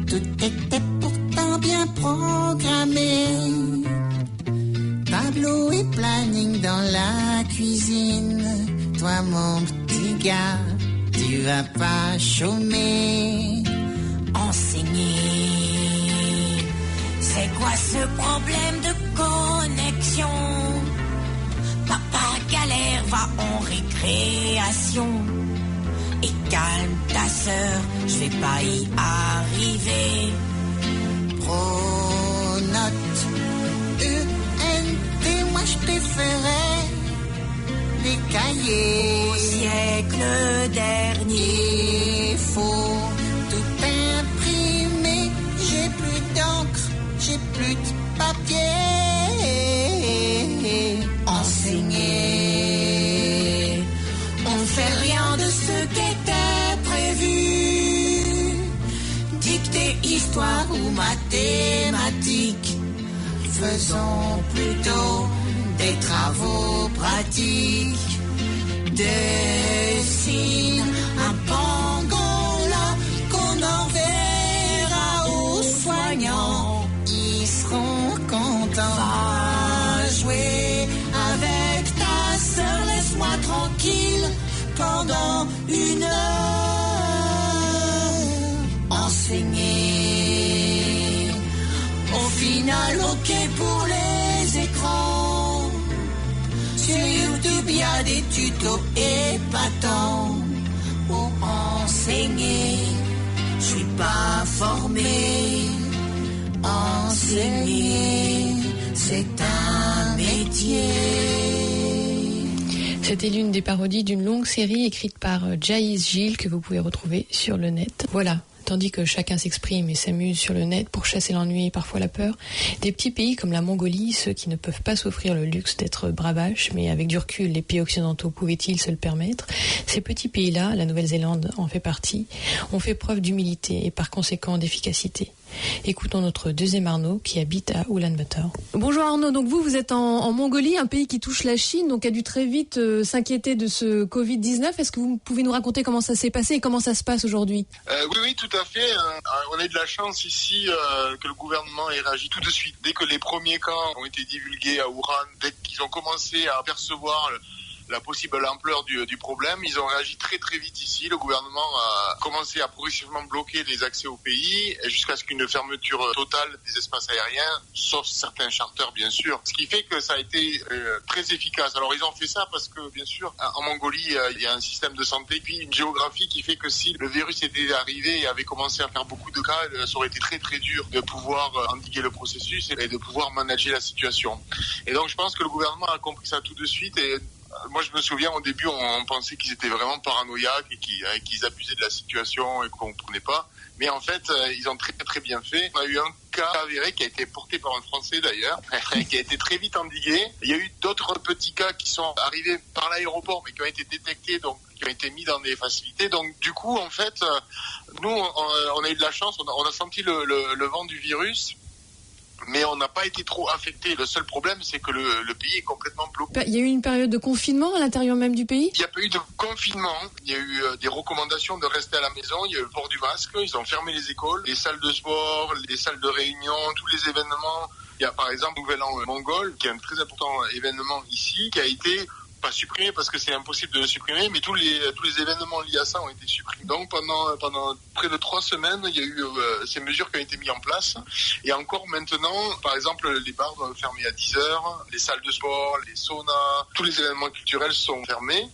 tout était pourtant bien programmé. Tableau et planning dans la cuisine. Toi mon petit gars, tu vas pas chômer. Enseigner, c'est quoi ce problème de connexion? Papa galère, va en récréation. Et calme ta sœur, je vais pas y arriver. Pronote, ENT, moi je préférais les cahiers. Au siècle dernier, faut tout imprimer. J'ai plus d'encre, j'ai plus de papier. Enseigner, on fait rien de ce qu'était prévu. Dictée, histoire ou mathématiques, faisons plutôt et travaux pratiques. Dessine un pangolin qu'on enverra aux soignants. Ils seront contents. Va jouer avec ta sœur, laisse-moi tranquille pendant 1 heure. Enseigner. Au final, ok pour les écrans. Sur YouTube, il y a des tutos épatants pour enseigner. Je suis pas formé. Enseigner, c'est un métier. C'était l'une des parodies d'une longue série écrite par Jaïs Gilles que vous pouvez retrouver sur le net. Voilà. Tandis que chacun s'exprime et s'amuse sur le net pour chasser l'ennui et parfois la peur, des petits pays comme la Mongolie, ceux qui ne peuvent pas s'offrir le luxe d'être bravaches, mais avec du recul, les pays occidentaux pouvaient-ils se le permettre? Ces petits pays-là, la Nouvelle-Zélande en fait partie, ont fait preuve d'humilité et par conséquent d'efficacité. Écoutons notre deuxième Arnaud qui habite à Ulaanbaatar. Bonjour Arnaud, donc vous êtes en Mongolie, un pays qui touche la Chine, donc a dû très vite s'inquiéter de ce Covid-19. Est-ce que vous pouvez nous raconter comment ça s'est passé et comment ça se passe aujourd'hui? Oui, tout à fait. On a eu de la chance ici que le gouvernement ait réagi tout de suite. Dès que les premiers cas ont été divulgués à Wuhan, dès qu'ils ont commencé à percevoir la possible ampleur du problème, ils ont réagi très très vite ici. Le gouvernement a commencé à progressivement bloquer les accès au pays jusqu'à ce qu'une fermeture totale des espaces aériens, sauf certains charters bien sûr. Ce qui fait que ça a été très efficace. Alors ils ont fait ça parce que bien sûr en Mongolie il y a un système de santé puis une géographie qui fait que si le virus était arrivé et avait commencé à faire beaucoup de cas, ça aurait été très très dur de pouvoir endiguer le processus et de pouvoir manager la situation. Et donc je pense que le gouvernement a compris ça tout de suite et moi, je me souviens, au début, on pensait qu'ils étaient vraiment paranoïaques et qu'ils abusaient de la situation et qu'on ne comprenait pas. Mais en fait, ils ont très, très bien fait. On a eu un cas avéré qui a été porté par un Français, d'ailleurs, qui a été très vite endigué. Il y a eu d'autres petits cas qui sont arrivés par l'aéroport, mais qui ont été détectés, donc qui ont été mis dans des facilités. Donc, du coup, en fait, nous, on a eu de la chance. On a senti le vent du virus. Mais on n'a pas été trop affecté. Le seul problème, c'est que le pays est complètement bloqué. Il y a eu une période de confinement à l'intérieur même du pays? Il n'y a pas eu de confinement. Il y a eu des recommandations de rester à la maison. Il y a eu le port du masque. Ils ont fermé les écoles, les salles de sport, les salles de réunion, tous les événements. Il y a par exemple Nouvel An mongol, qui est un très important événement ici, qui a été pas supprimé parce que c'est impossible de le supprimer, mais tous les événements liés à ça ont été supprimés. Donc pendant près de 3 semaines, il y a eu ces mesures qui ont été mises en place. Et encore maintenant, par exemple, les bars doivent fermer à 10h, les salles de sport, les saunas, tous les événements culturels sont fermés.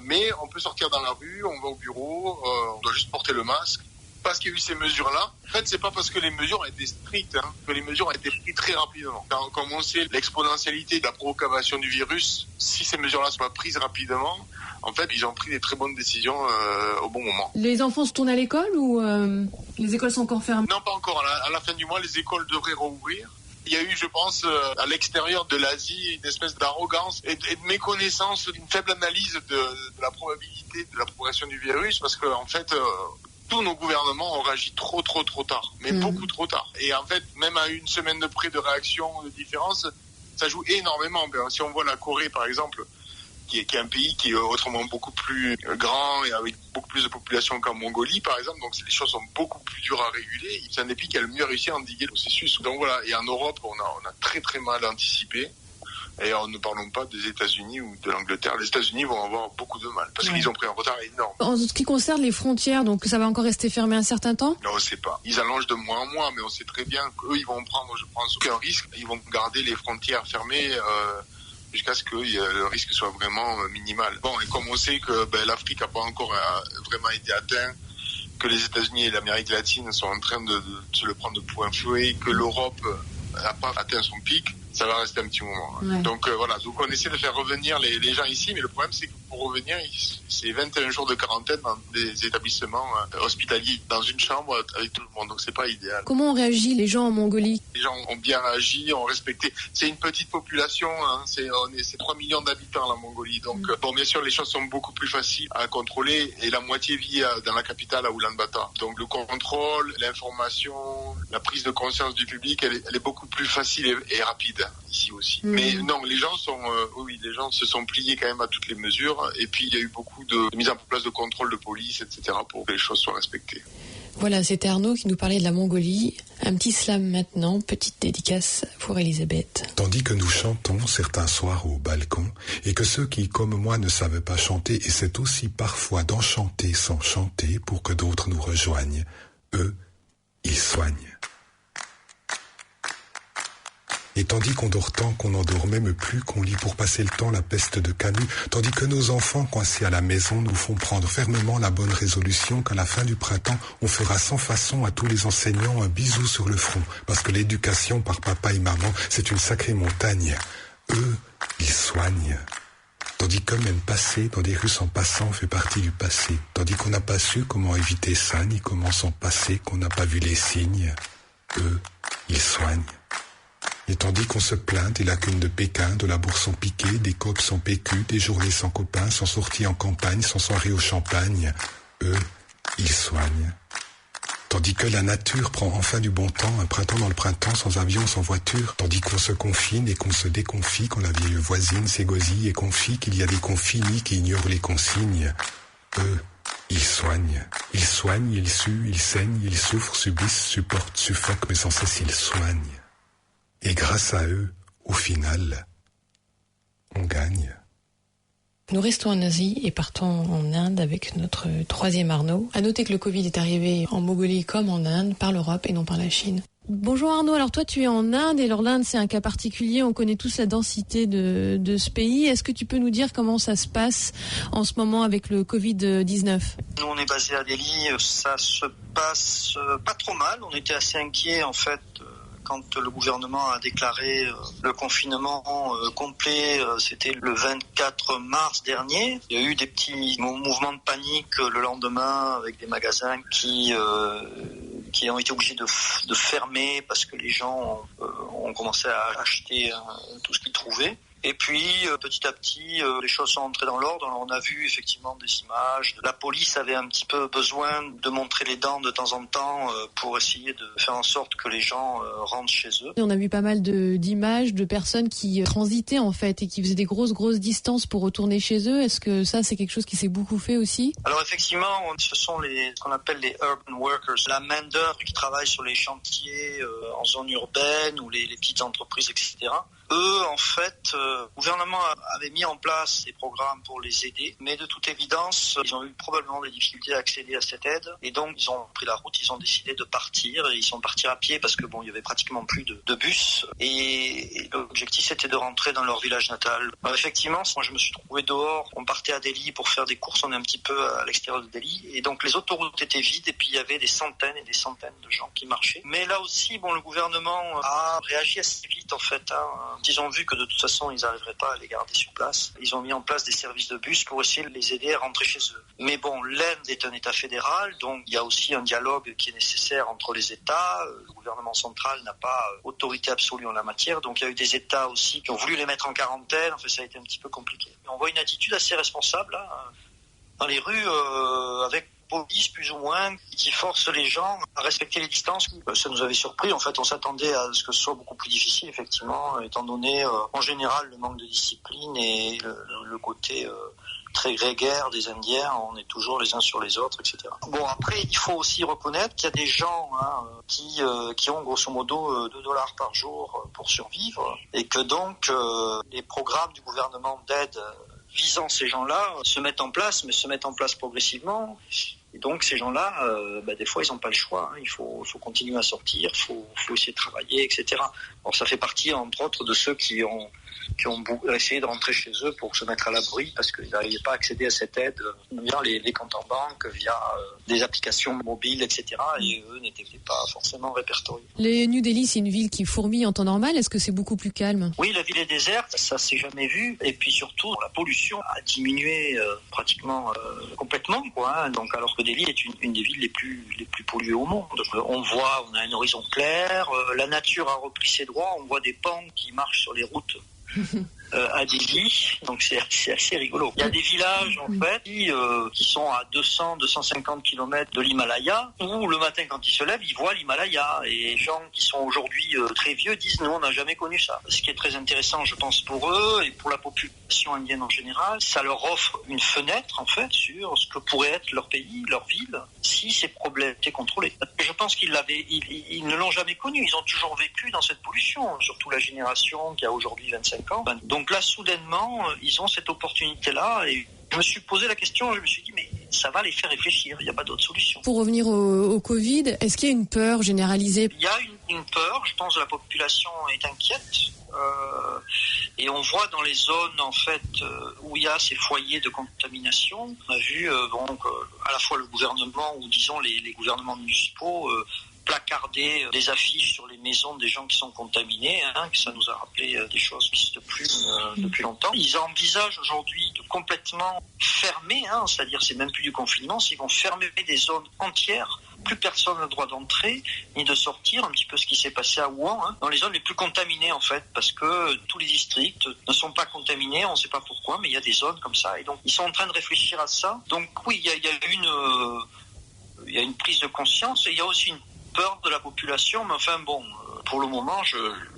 Mais on peut sortir dans la rue, on va au bureau, on doit juste porter le masque. Parce qu'il y a eu ces mesures-là. En fait, c'est pas parce que les mesures ont été strictes, que les mesures ont été prises très rapidement. Comme on sait l'exponentialité de la propagation du virus, si ces mesures-là sont pas prises rapidement, en fait, ils ont pris des très bonnes décisions au bon moment. Les enfants se tournent à l'école ou les écoles sont encore fermées? Non, pas encore. À la fin du mois, les écoles devraient rouvrir. Il y a eu, je pense, à l'extérieur de l'Asie, une espèce d'arrogance et de méconnaissance, une faible analyse de la probabilité de la propagation du virus, parce que en fait, tous nos gouvernements ont réagi trop tard, mais beaucoup trop tard. Et en fait, même à 1 semaine de près de réaction, de différence, ça joue énormément. Si on voit la Corée, par exemple, qui est un pays qui est autrement beaucoup plus grand et avec beaucoup plus de population qu'en Mongolie, par exemple, donc les choses sont beaucoup plus dures à réguler. C'est un des pays qui a le mieux réussi à endiguer le processus. Donc voilà, et en Europe, on a très très mal anticipé. Et ne parlons pas des États-Unis ou de l'Angleterre. Les États-Unis vont avoir beaucoup de mal parce qu'ils ont pris un retard énorme. En ce qui concerne les frontières, donc ça va encore rester fermé un certain temps? Non, on ne sait pas. Ils allongent de mois en mois, mais on sait très bien qu'eux, ils vont prendre, je pense, aucun risque. Ils vont garder les frontières fermées jusqu'à ce que le risque soit vraiment minimal. Bon, et comme on sait que l'Afrique n'a pas encore vraiment été atteinte, que les États-Unis et l'Amérique latine sont en train de se le prendre de point fouet, que l'Europe n'a pas atteint son pic, ça va rester un petit moment. Ouais. Donc voilà, donc on essaie de faire revenir les gens ici, mais le problème c'est que pour revenir, c'est 21 jours de quarantaine dans des établissements hospitaliers, dans une chambre avec tout le monde, donc c'est pas idéal. Comment ont réagi les gens en Mongolie? Les gens ont bien réagi, ont respecté. C'est une petite population, hein, c'est 3 millions d'habitants la Mongolie, donc bien sûr les choses sont beaucoup plus faciles à contrôler et la moitié vit dans la capitale à Ulaanbaatar. Donc le contrôle, l'information, la prise de conscience du public, elle est beaucoup plus facile et rapide ici aussi. Mais non, les gens se sont pliés quand même à toutes les mesures et puis il y a eu beaucoup de mise en place de contrôle de police, etc. pour que les choses soient respectées. Voilà, c'était Arnaud qui nous parlait de la Mongolie. Un petit slam maintenant, petite dédicace pour Elisabeth. Tandis que nous chantons certains soirs au balcon, et que ceux qui, comme moi, ne savent pas chanter, essaient aussi parfois d'enchanter sans chanter pour que d'autres nous rejoignent, eux, ils soignent. Et tandis qu'on dort tant qu'on n'endort même plus, qu'on lit pour passer le temps la peste de Camus, tandis que nos enfants coincés à la maison nous font prendre fermement la bonne résolution qu'à la fin du printemps, on fera sans façon à tous les enseignants un bisou sur le front, parce que l'éducation par papa et maman, c'est une sacrée montagne. Eux, ils soignent. Tandis que même passer dans des rues sans passant fait partie du passé, tandis qu'on n'a pas su comment éviter ça, ni comment s'en passer, qu'on n'a pas vu les signes. Eux, ils soignent. Et tandis qu'on se plaint des lacunes de Pékin, de la bourse en piqué, des copes sans PQ, des journées sans copains, sans sortie en campagne, sans soirée au champagne, eux, ils soignent. Tandis que la nature prend enfin du bon temps, un printemps dans le printemps, sans avion, sans voiture, tandis qu'on se confine et qu'on se déconfie, quand la vieille voisine s'égosille et confie qu'il y a des confinis qui ignorent les consignes, eux, ils soignent. Ils soignent, ils suent, ils saignent, ils souffrent, subissent, supportent, suffoquent, mais sans cesse ils soignent. Et grâce à eux, au final, on gagne. Nous restons en Asie et partons en Inde avec notre troisième Arnaud. À noter que le Covid est arrivé en Mongolie comme en Inde, par l'Europe et non par la Chine. Bonjour Arnaud, alors toi tu es en Inde et alors l'Inde c'est un cas particulier, on connaît tous la densité de ce pays. Est-ce que tu peux nous dire comment ça se passe en ce moment avec le Covid-19 ? Nous on est basé à Delhi, ça se passe pas trop mal, on était assez inquiets en fait. Quand le gouvernement a déclaré le confinement complet, c'était le 24 mars dernier. Il y a eu des petits mouvements de panique le lendemain avec des magasins qui ont été obligés de fermer parce que les gens ont commencé à acheter tout ce qu'ils trouvaient. Et puis, petit à petit, les choses sont entrées dans l'ordre. On a vu effectivement des images. La police avait un petit peu besoin de montrer les dents de temps en temps pour essayer de faire en sorte que les gens rentrent chez eux. On a vu pas mal d'images de personnes qui transitaient en fait et qui faisaient des grosses distances pour retourner chez eux. Est-ce que ça, c'est quelque chose qui s'est beaucoup fait aussi ? Alors effectivement, ce sont ce qu'on appelle les urban workers, la main-d'œuvre qui travaille sur les chantiers en zone urbaine ou les petites entreprises, etc. Eux, en fait, le gouvernement avait mis en place des programmes pour les aider, mais de toute évidence, ils ont eu probablement des difficultés à accéder à cette aide, et donc ils ont pris la route, ils ont décidé de partir, et ils sont partis à pied parce que il y avait pratiquement plus de bus, et l'objectif c'était de rentrer dans leur village natal. Alors, effectivement, moi je me suis trouvé dehors, on partait à Delhi pour faire des courses, on est un petit peu à l'extérieur de Delhi, et donc les autoroutes étaient vides, et puis il y avait des centaines et des centaines de gens qui marchaient. Mais là aussi, le gouvernement a réagi assez vite en fait, Ils ont vu que de toute façon, ils n'arriveraient pas à les garder sur place. Ils ont mis en place des services de bus pour essayer de les aider à rentrer chez eux. Mais l'Inde est un État fédéral, donc il y a aussi un dialogue qui est nécessaire entre les États. Le gouvernement central n'a pas autorité absolue en la matière, donc il y a eu des États aussi qui ont voulu les mettre en quarantaine. Enfin, ça a été un petit peu compliqué. Mais on voit une attitude assez responsable dans les rues avec police plus ou moins qui force les gens à respecter les distances. Ça nous avait surpris, en fait on s'attendait à ce que ce soit beaucoup plus difficile effectivement, étant donné en général le manque de discipline et le côté très grégaire des Indiens, on est toujours les uns sur les autres, etc. Après il faut aussi reconnaître qu'il y a des gens qui ont grosso modo $2 par jour pour survivre, et que donc les programmes du gouvernement d'aide visant ces gens-là se mettent en place, mais se mettent en place progressivement. Et donc ces gens-là, des fois, ils n'ont pas le choix. Il faut continuer à sortir, il faut essayer de travailler, etc. Alors ça fait partie, entre autres, de ceux qui ont qui ont essayé de rentrer chez eux pour se mettre à l'abri parce qu'ils n'arrivaient pas à accéder à cette aide via les comptes en banque, via des applications mobiles, etc. Et eux n'étaient pas forcément répertoriés. Les New Delhi, c'est une ville qui fourmille en temps normal. Est-ce que c'est beaucoup plus calme? Oui, la ville est déserte, ça s'est jamais vu. Et puis surtout, la pollution a diminué pratiquement complètement, quoi. Donc, alors que Delhi est une des villes les plus polluées au monde. On a un horizon clair, la nature a repris ses droits, on voit des pans qui marchent sur les routes à Delhi, donc c'est assez rigolo. Il y a des villages en fait qui sont à 200-250 km de l'Himalaya, où le matin quand ils se lèvent, ils voient l'Himalaya. Et les gens qui sont aujourd'hui très vieux disent nous on n'a jamais connu ça. Ce qui est très intéressant, je pense, pour eux et pour la population indienne en général, ça leur offre une fenêtre en fait sur ce que pourrait être leur pays, leur ville, si ces problèmes étaient contrôlés. Je pense qu'ils ne l'ont jamais connu. Ils ont toujours vécu dans cette pollution, surtout la génération qui a aujourd'hui 25 ans. Donc là, soudainement, ils ont cette opportunité-là et je me suis posé la question, je me suis dit, mais ça va les faire réfléchir, il n'y a pas d'autre solution. Pour revenir au Covid, est-ce qu'il y a une peur généralisée? Il y a une peur, je pense que la population est inquiète. Et on voit dans les zones en fait où il y a ces foyers de contamination, on a vu à la fois le gouvernement ou disons les gouvernements municipaux placarder des affiches sur les maisons des gens qui sont contaminés, que ça nous a rappelé des choses qui n'existent plus depuis longtemps. Ils envisagent aujourd'hui de complètement fermer, c'est-à-dire c'est même plus du confinement, c'est qu'ils vont fermer des zones entières. Plus personne n'a le droit d'entrer ni de sortir, un petit peu ce qui s'est passé à Wuhan, dans les zones les plus contaminées en fait, parce que tous les districts ne sont pas contaminés, on ne sait pas pourquoi, mais il y a des zones comme ça. Et donc ils sont en train de réfléchir à ça. Donc oui, il y a une prise de conscience et il y a aussi une peur de la population, mais enfin bon, pour le moment,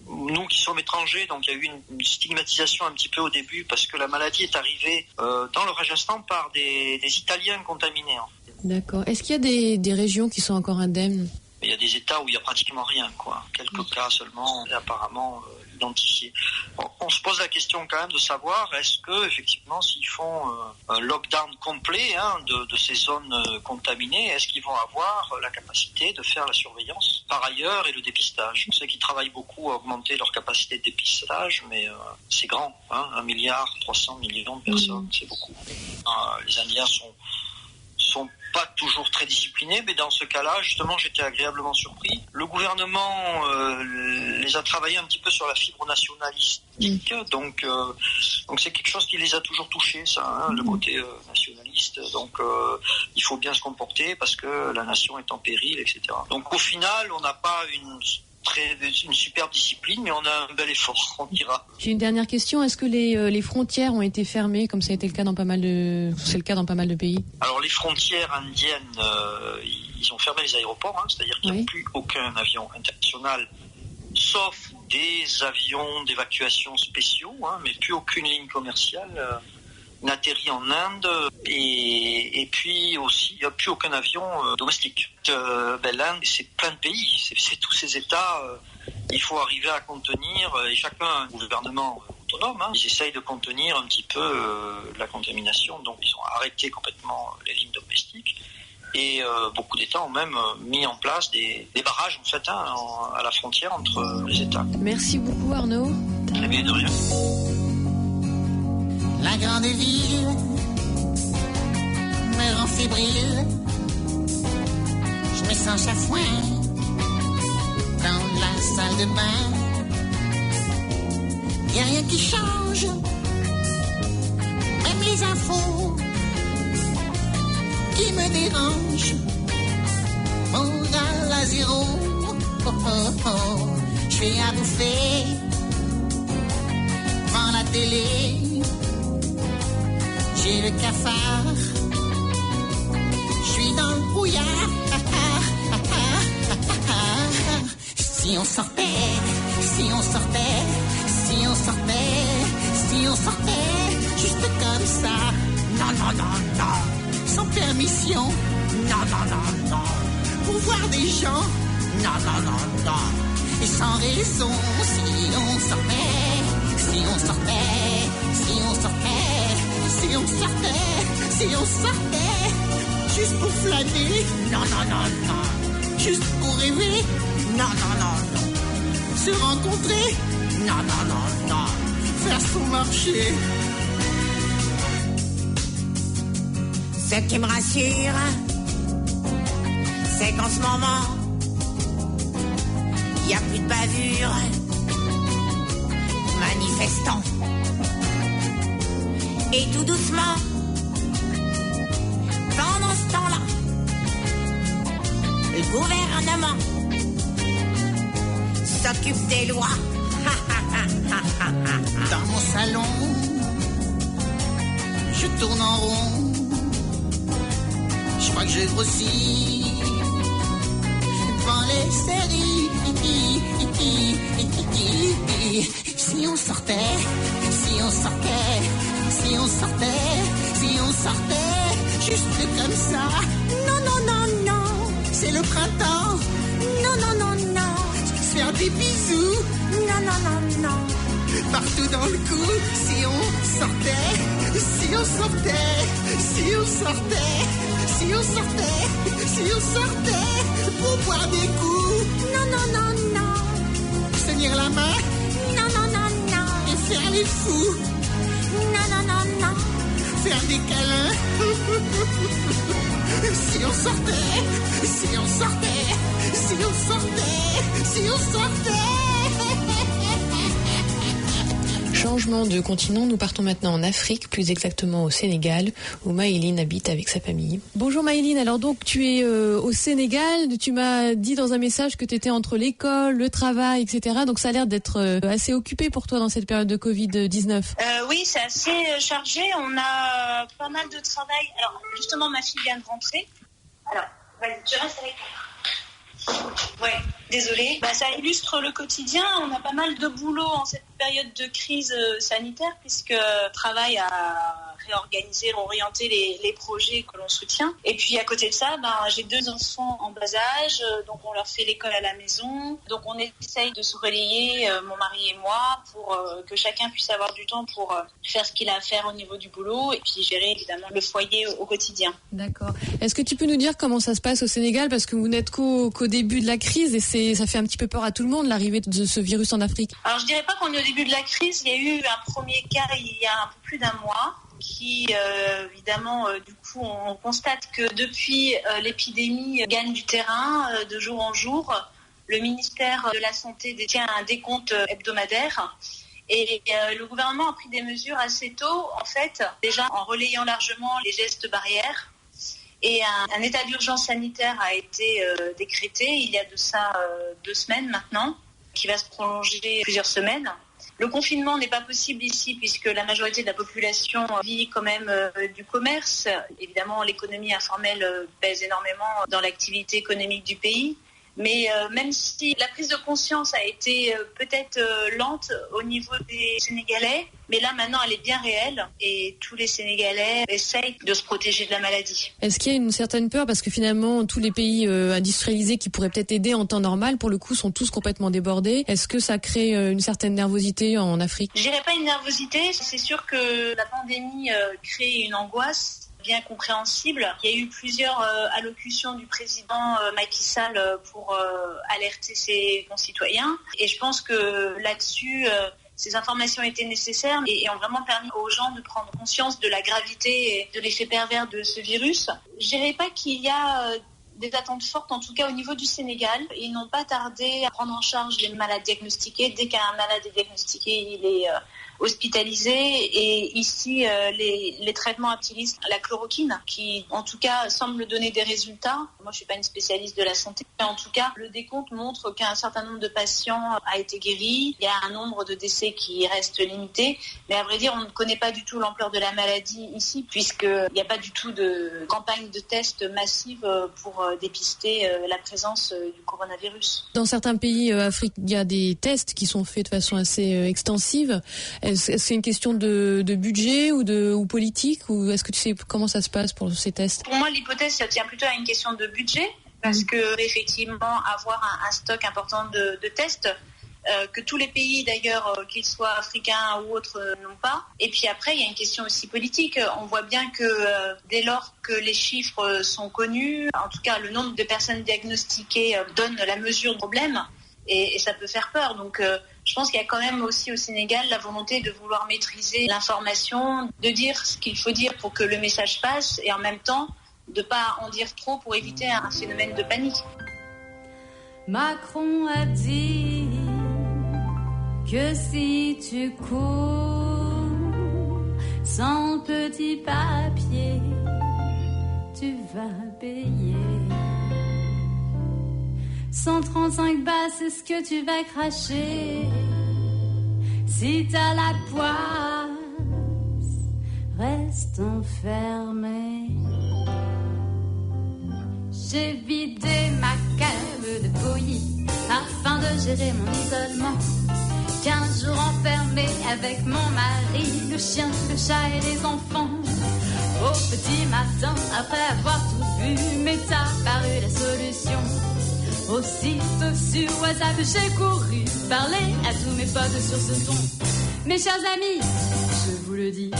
nous qui sommes étrangers, donc il y a eu une stigmatisation un petit peu au début parce que la maladie est arrivée dans le Rajasthan par des Italiens contaminés. D'accord. Est-ce qu'il y a des régions qui sont encore indemnes? Il y a des États où il n'y a pratiquement rien, quoi. Quelques cas seulement, apparemment identifiés. On se pose la question quand même de savoir est-ce que effectivement, s'ils font un lockdown complet de ces zones contaminées, est-ce qu'ils vont avoir la capacité de faire la surveillance par ailleurs et le dépistage? On sait qu'ils travaillent beaucoup à augmenter leur capacité de dépistage, mais c'est grand, 1,3 milliard de personnes, c'est beaucoup. Les Indiens sont pas toujours très disciplinés, mais dans ce cas-là, justement, j'étais agréablement surpris. Le gouvernement les a travaillés un petit peu sur la fibre nationalistique, donc c'est quelque chose qui les a toujours touchés, ça, le côté nationaliste. Donc il faut bien se comporter parce que la nation est en péril, etc. Donc au final, on n'a pas une superbe discipline, mais on a un bel effort, on dira. J'ai une dernière question. Est-ce que les frontières ont été fermées, comme ça a été le cas dans pas mal de pays? Alors les frontières indiennes, ils ont fermé les aéroports, c'est-à-dire qu'il n'y a plus aucun avion international, sauf des avions d'évacuation spéciaux, mais plus aucune ligne commerciale n'atterrit en Inde et puis aussi il n'y a plus aucun avion domestique. L'Inde, c'est plein de pays, c'est tous ces États, il faut arriver à contenir et chacun a un gouvernement autonome, ils essayent de contenir un petit peu la contamination, donc ils ont arrêté complètement les lignes domestiques et beaucoup d'États ont même mis en place des barrages en fait à la frontière entre les États. Merci beaucoup Arnaud. Très bien, de rien. La grande ville me rend fébrile. Je me sens chafouin dans la salle de bain. Y'a rien qui change, même les infos qui me dérangent. Moral à zéro, oh, oh, oh. Je fais à bouffer devant la télé. J'ai le cafard, je suis dans le brouillard. Si on sortait, juste comme ça. Non, sans permission. Non, pour voir des gens. Non, et sans raison. Si on sortait, juste pour flâner. Non, juste pour rêver. Non, se rencontrer. Non, faire son marché. Ce qui me rassure, c'est qu'en ce moment, il n'y a plus de bavure. Manifestants. Et tout doucement, pendant ce temps-là, le gouvernement s'occupe des lois. Dans mon salon, je tourne en rond. Je crois que j'ai grossi devant les séries. Si on sortait, si on sortait, si on sortait, si on sortait, juste comme ça. Non, non, non, non, c'est le printemps. Non, non, non, non, se faire des bisous. Non, non, non, non, partout dans le cou. Si on sortait, si on sortait, si on sortait, si on sortait, si on sortait, pour boire des coups. Non, non, non, non, se tenir la main. Non, non, non, non, et faire les fous. Non, non, non, non, faire des câlins. Si on sortait, si on sortait, si on sortait, si on sortait. Changement de continent, nous partons maintenant en Afrique, plus exactement au Sénégal, où Maëline habite avec sa famille. Bonjour Maëline, alors donc tu es au Sénégal, tu m'as dit dans un message que tu étais entre l'école, le travail, etc. Donc ça a l'air d'être assez occupé pour toi dans cette période de Covid-19. Oui, c'est assez chargé, on a pas mal de travail. Alors justement, ma fille vient de rentrer. Alors, vas-y, tu restes avec moi. Ouais, désolée. Ça illustre le quotidien. On a pas mal de boulot en cette période de crise sanitaire puisque le travail a réorganisé, orienté les projets que l'on soutient. Et puis à côté de ça, j'ai 2 enfants en bas âge, donc on leur fait l'école à la maison. Donc on essaye de se relayer, mon mari et moi, pour que chacun puisse avoir du temps pour faire ce qu'il a à faire au niveau du boulot et puis gérer évidemment le foyer au quotidien. D'accord. Est-ce que tu peux nous dire comment ça se passe au Sénégal, parce que vous n'êtes qu'au début de la crise et ça fait un petit peu peur à tout le monde, l'arrivée de ce virus en Afrique? Alors je dirais pas qu'on est au début de la crise. Il y a eu un premier cas il y a un peu plus d'1 mois qui évidemment du coup on constate que depuis l'épidémie gagne du terrain de jour en jour. Le ministère de la Santé détient un décompte hebdomadaire. Et le gouvernement a pris des mesures assez tôt, en fait, déjà en relayant largement les gestes barrières. Et un état d'urgence sanitaire a été décrété il y a de ça 2 semaines maintenant, qui va se prolonger plusieurs semaines. Le confinement n'est pas possible ici puisque la majorité de la population vit quand même du commerce. Évidemment, l'économie informelle pèse énormément dans l'activité économique du pays. Mais même si la prise de conscience a été peut-être lente au niveau des Sénégalais, mais là maintenant elle est bien réelle et tous les Sénégalais essayent de se protéger de la maladie. Est-ce qu'il y a une certaine peur, parce que finalement tous les pays industrialisés qui pourraient peut-être aider en temps normal, pour le coup, sont tous complètement débordés. Est-ce que ça crée une certaine nervosité en Afrique? Je dirais pas une nervosité, c'est sûr que la pandémie crée une angoisse bien compréhensible. Il y a eu plusieurs allocutions du président Macky Sall pour alerter ses concitoyens. Et je pense que là-dessus, ces informations étaient nécessaires et ont vraiment permis aux gens de prendre conscience de la gravité et de l'effet pervers de ce virus. Je dirais pas qu'il y a des attentes fortes, en tout cas au niveau du Sénégal. Ils n'ont pas tardé à prendre en charge les malades diagnostiqués. Dès qu'un malade est diagnostiqué, il est hospitalisé. Et ici, les traitements utilisent la chloroquine, qui en tout cas semble donner des résultats. Moi, je suis pas une spécialiste de la santé, mais en tout cas, le décompte montre qu'un certain nombre de patients a été guéri. Il y a un nombre de décès qui reste limité. Mais à vrai dire, on ne connaît pas du tout l'ampleur de la maladie ici, puisqu'il n'y a pas du tout de campagne de tests massive pour dépister la présence du coronavirus. Dans certains pays africains, il y a des tests qui sont faits de façon assez extensive. Est-ce que c'est une question de budget ou politique, ou est-ce que tu sais comment ça se passe pour ces tests? Pour moi, l'hypothèse tient plutôt à une question de budget, parce que effectivement, avoir un stock important de tests, que tous les pays d'ailleurs, qu'ils soient africains ou autres, n'ont pas. Et puis après, il y a une question aussi politique. On voit bien que dès lors que les chiffres sont connus, en tout cas le nombre de personnes diagnostiquées donne la mesure du problème. et ça peut faire peur. Donc je pense qu'il y a quand même aussi au Sénégal la volonté de vouloir maîtriser l'information, de dire ce qu'il faut dire pour que le message passe et en même temps de ne pas en dire trop pour éviter un phénomène de panique. Macron a dit que si tu cours sans petit papier, tu vas payer 135 balles, c'est ce que tu vas cracher. Si t'as la poisse, reste enfermé. J'ai vidé ma cave de bouillie afin de gérer mon isolement. 15 jours enfermés avec mon mari, le chien, le chat et les enfants. Au petit matin, après avoir tout vu, m'est apparue la solution. Aussitôt sur WhatsApp, j'ai couru parler à tous mes potes sur ce ton. Mes chers amis, je vous le dis,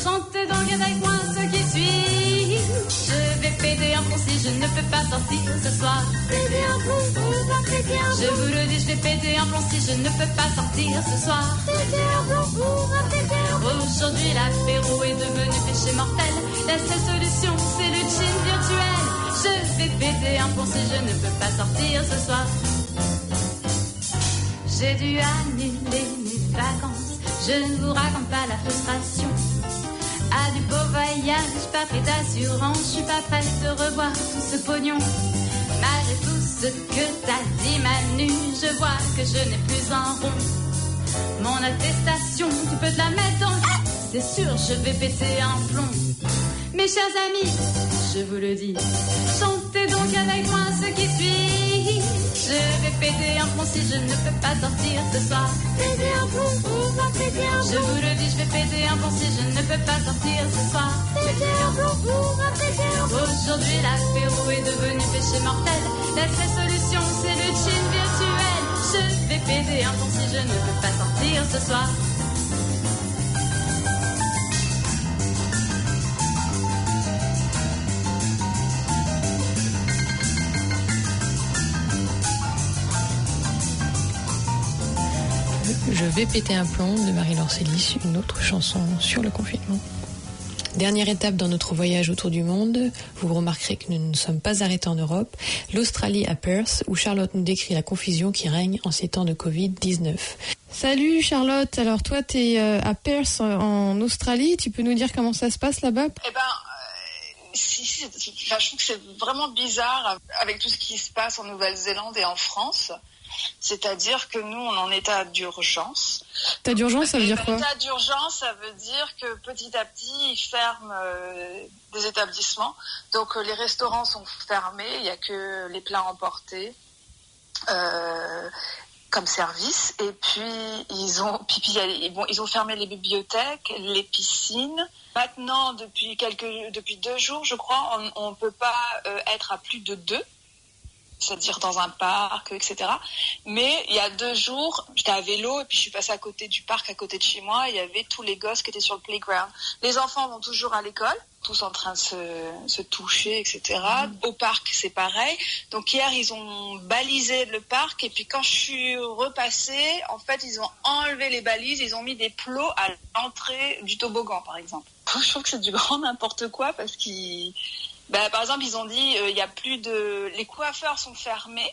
chantez donc avec moi ce qui suit. Je vais péter un plomb si je ne peux pas sortir ce soir. Péter un plomb, on va péter un plomb. Je vous le dis, je vais péter un plomb si je ne peux pas sortir ce soir. Péter un plomb, on va péter un plomb. Aujourd'hui, l'apéro est devenu péché mortel. La seule solution, c'est le gin virtuel. Je vais péter un plomb si je ne peux pas sortir ce soir. J'ai dû annuler mes vacances. Je ne vous raconte pas la frustration. À du beau voyage, pas pris d'assurance. Je suis pas prête de revoir tout ce pognon. Malgré tout ce que t'as dit Manu, je vois que je n'ai plus un rond. Mon attestation, tu peux te la mettre dans le... C'est sûr, je vais péter un plomb. Mes chers amis, je vous le dis, chantez donc avec moi ce qui suit. Je vais péter un plomb si je ne peux pas sortir ce soir. Péter un plomb, on va péter un plomb. Je vous le dis, je vais péter un plomb si je ne peux pas sortir ce soir. Péter un plomb, on va péter un plomb. Aujourd'hui, l'apéro est devenu péché mortel. La seule solution, c'est le gin virtuel. Je vais péter un plomb si je ne peux pas sortir ce soir. Je vais péter un plomb de Marie-Laure Célis, une autre chanson sur le confinement. Dernière étape dans notre voyage autour du monde, vous remarquerez que nous ne nous sommes pas arrêtés en Europe, l'Australie à Perth, où Charlotte nous décrit la confusion qui règne en ces temps de Covid-19. Salut Charlotte, alors toi t'es à Perth en Australie, tu peux nous dire comment ça se passe là-bas ? Eh ben, je trouve que c'est vraiment bizarre avec tout ce qui se passe en Nouvelle-Zélande et en France. C'est-à-dire que nous, on est en état d'urgence. État d'urgence, ça veut dire quoi ? État d'urgence, ça veut dire que petit à petit, ils ferment des établissements. Donc, les restaurants sont fermés. Il n'y a que les plats emportés comme service. Et puis, ils ont fermé les bibliothèques, les piscines. Maintenant, depuis 2 jours, je crois, on ne peut pas être à plus de 2. C'est-à-dire dans un parc, etc. Mais il y a 2 jours, j'étais à vélo et puis je suis passée à côté du parc, à côté de chez moi. Il y avait tous les gosses qui étaient sur le playground. Les enfants vont toujours à l'école, tous en train de se toucher, etc. Au parc, c'est pareil. Donc hier, ils ont balisé le parc et puis quand je suis repassée, en fait, ils ont enlevé les balises, ils ont mis des plots à l'entrée du toboggan, par exemple. Je trouve que c'est du grand n'importe quoi parce qu'ils... par exemple, ils ont dit il y a plus de... Les coiffeurs sont fermés.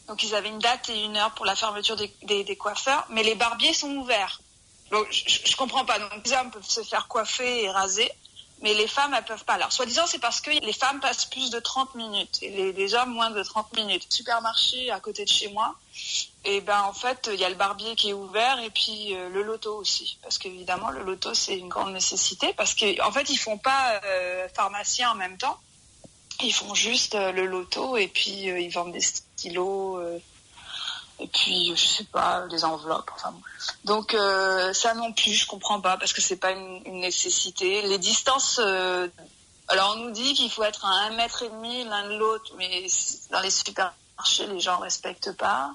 Donc, ils avaient une date et une heure pour la fermeture des coiffeurs. Mais les barbiers sont ouverts. Donc, je comprends pas. Donc, les hommes peuvent se faire coiffer et raser. Mais les femmes, elles peuvent pas. Alors, soi-disant, c'est parce que les femmes passent plus de 30 minutes. Et les hommes, moins de 30 minutes. Supermarché à côté de chez moi. Et en fait, il y a le barbier qui est ouvert. Et puis, le loto aussi. Parce qu'évidemment, le loto, c'est une grande nécessité. Parce qu'en fait, ils font pas pharmacien en même temps. Ils font juste le loto. Et puis, ils vendent des stylos. Et puis, je sais pas, des enveloppes. Enfin bon. Donc, ça non plus, je comprends pas. Parce que c'est pas une nécessité. Les distances... alors, on nous dit qu'il faut être à 1,5 mètre l'un de l'autre. Mais dans les supermarchés, les gens respectent pas.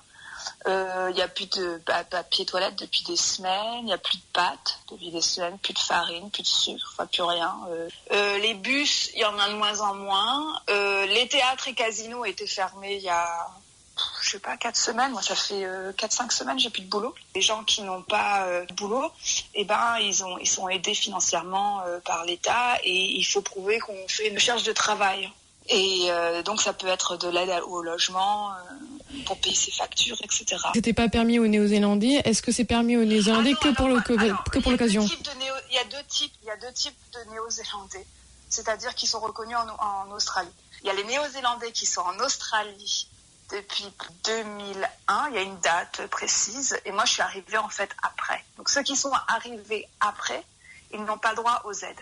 Il n'y a plus de papier toilette depuis des semaines, il n'y a plus de pâtes depuis des semaines, plus de farine, plus de sucre, enfin plus rien. Les bus, il y en a de moins en moins. Les théâtres et casinos étaient fermés il y a je sais pas, 4 semaines. Moi, ça fait 4-5 semaines, j'ai plus de boulot. Les gens qui n'ont pas de boulot, ils sont aidés financièrement par l'État et il faut prouver qu'on fait une recherche de travail. Et donc, ça peut être de l'aide au logement pour payer ses factures, etc. C'était pas permis aux Néo-Zélandais. Est-ce que c'est permis aux Néo-Zélandais que pour l'occasion? Il y a deux types de Néo-Zélandais, c'est-à-dire qui sont reconnus en Australie. Il y a les Néo-Zélandais qui sont en Australie depuis 2001, il y a une date précise, et moi je suis arrivée en fait après. Donc ceux qui sont arrivés après, ils n'ont pas le droit aux aides.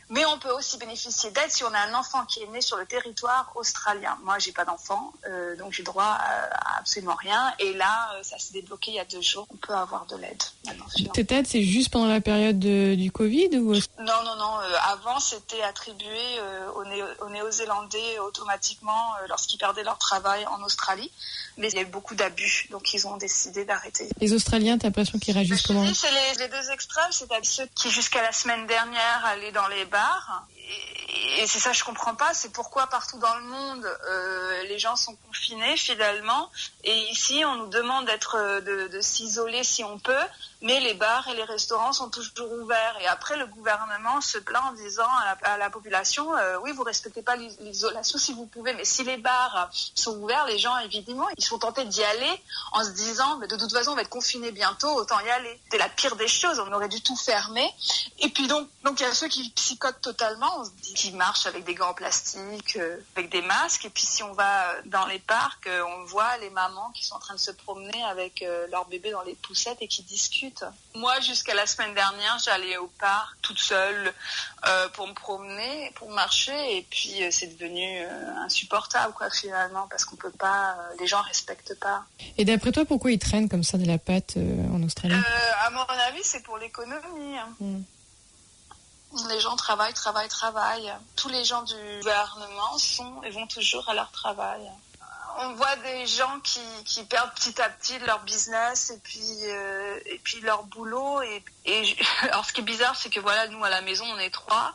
Mais on peut aussi bénéficier d'aide si on a un enfant qui est né sur le territoire australien. Moi, j'ai pas d'enfant, donc j'ai droit à absolument rien. Et là, ça s'est débloqué il y a 2 jours. On peut avoir de l'aide. Cette aide, c'est juste pendant la période du Covid ou... Non. Avant, c'était attribué aux Néo-Zélandais automatiquement lorsqu'ils perdaient leur travail en Australie. Mais il y a eu beaucoup d'abus, donc ils ont décidé d'arrêter. Les Australiens, t'as l'impression qu'ils réagissent comment? C'est les deux extrêmes, c'est-à-dire ceux qui, jusqu'à la semaine dernière, allaient dans les bars. Et c'est ça, je comprends pas, c'est pourquoi partout dans le monde, les gens sont confinés finalement. Et ici, on nous demande de s'isoler si on peut, mais les bars et les restaurants sont toujours ouverts. Et après, le gouvernement se plaint en disant à la population, oui, vous respectez pas l'isolation si vous pouvez, mais si les bars sont ouverts, les gens, évidemment, ils sont tentés d'y aller en se disant, mais de toute façon, on va être confinés bientôt, autant y aller. C'est la pire des choses, on aurait dû tout fermer. Et puis donc il y a ceux qui psychotent totalement, on se dit, qui marchent avec des gants en plastique, avec des masques. Et puis si on va dans les parcs, on voit les mamans qui sont en train de se promener avec leur bébé dans les poussettes et qui discutent. Moi, jusqu'à la semaine dernière, j'allais au parc toute seule pour me promener, pour marcher. Et puis c'est devenu insupportable, quoi, finalement, parce qu'on peut pas, les gens respectent pas. Et d'après toi, pourquoi ils traînent comme ça de la pâte en Australie? À mon avis, c'est pour l'économie. Les gens travaillent. Tous les gens du gouvernement vont toujours à leur travail. On voit des gens qui perdent petit à petit leur business et puis leur boulot. Alors ce qui est bizarre, c'est que voilà, nous à la maison, on est 3.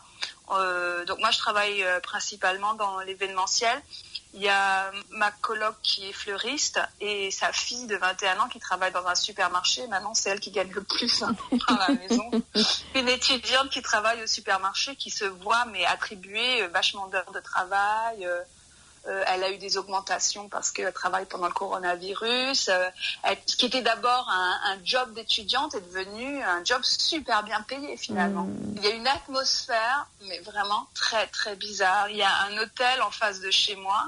Donc moi, je travaille principalement dans l'événementiel. Il y a ma coloc qui est fleuriste et sa fille de 21 ans qui travaille dans un supermarché. Maintenant, c'est elle qui gagne le plus dans la maison. Une étudiante qui travaille au supermarché qui se voit mais attribuer vachement d'heures de travail. Elle a eu des augmentations parce qu'elle travaille pendant le coronavirus. Ce qui était d'abord un job d'étudiante est devenu un job super bien payé finalement. Il y a une atmosphère, mais vraiment très très bizarre. Il y a un hôtel en face de chez moi.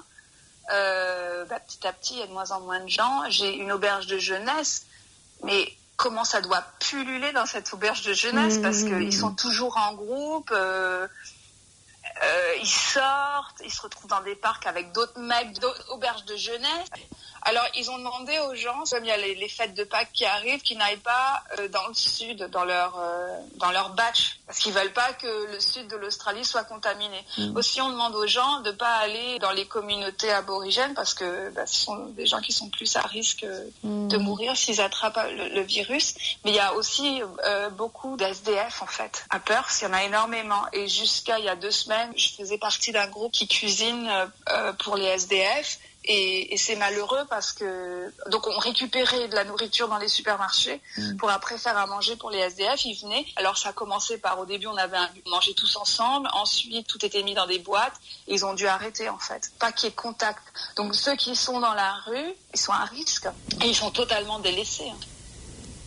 Petit à petit, il y a de moins en moins de gens. J'ai une auberge de jeunesse, mais comment ça doit pulluler dans cette auberge de jeunesse parce qu'ils sont toujours en groupe. Ils sortent, ils se retrouvent dans des parcs avec d'autres mecs, d'autres auberges de jeunesse. Alors, ils ont demandé aux gens, comme il y a les fêtes de Pâques qui arrivent, qu'ils n'aillent pas dans le sud, dans leur batch, parce qu'ils veulent pas que le sud de l'Australie soit contaminé. Aussi, on demande aux gens de pas aller dans les communautés aborigènes, parce que ce sont des gens qui sont plus à risque de mourir s'ils attrapent le virus. Mais il y a aussi beaucoup d'SDF, en fait. À Perth, il y en a énormément. Et jusqu'à il y a 2 semaines, je faisais partie d'un groupe qui cuisine pour les SDF. Et c'est malheureux parce que donc on récupérait de la nourriture dans les supermarchés pour après faire à manger pour les SDF. Ils venaient. Alors ça a commencé par au début on mangeait tous ensemble. Ensuite tout était mis dans des boîtes. Et ils ont dû arrêter en fait. Pas qu'il y ait contact. Donc ceux qui sont dans la rue, ils sont à risque et ils sont totalement délaissés.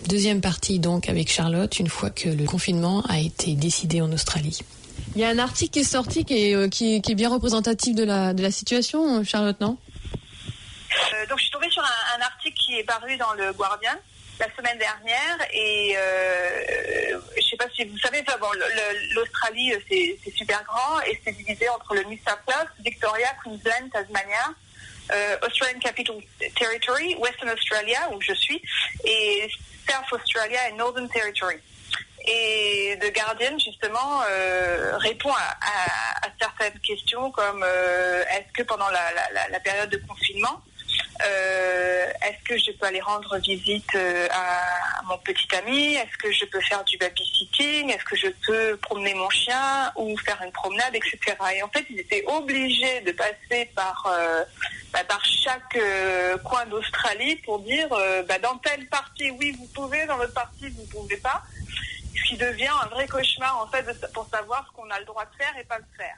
Deuxième partie donc avec Charlotte une fois que le confinement a été décidé en Australie. Il y a un article qui est sorti qui est bien représentatif de la situation, Charlotte, non? Donc je suis tombée sur un article qui est paru dans le Guardian la semaine dernière et je sais pas si vous savez, l'Australie c'est super grand et c'est divisé entre le New South Wales, Victoria, Queensland, Tasmania, Australian Capital Territory, Western Australia où je suis et South Australia et Northern Territory. Et The Guardian, justement, répond à certaines questions comme est-ce que pendant la période de confinement, Est-ce que je peux aller rendre visite à mon petit ami? Est-ce que je peux faire du babysitting? Est-ce que je peux promener mon chien ou faire une promenade, etc. Et en fait, ils étaient obligés de passer par chaque coin d'Australie pour dire dans telle partie, oui, vous pouvez, dans l'autre partie, vous ne pouvez pas. Ce qui devient un vrai cauchemar, en fait, pour savoir ce qu'on a le droit de faire et pas de faire.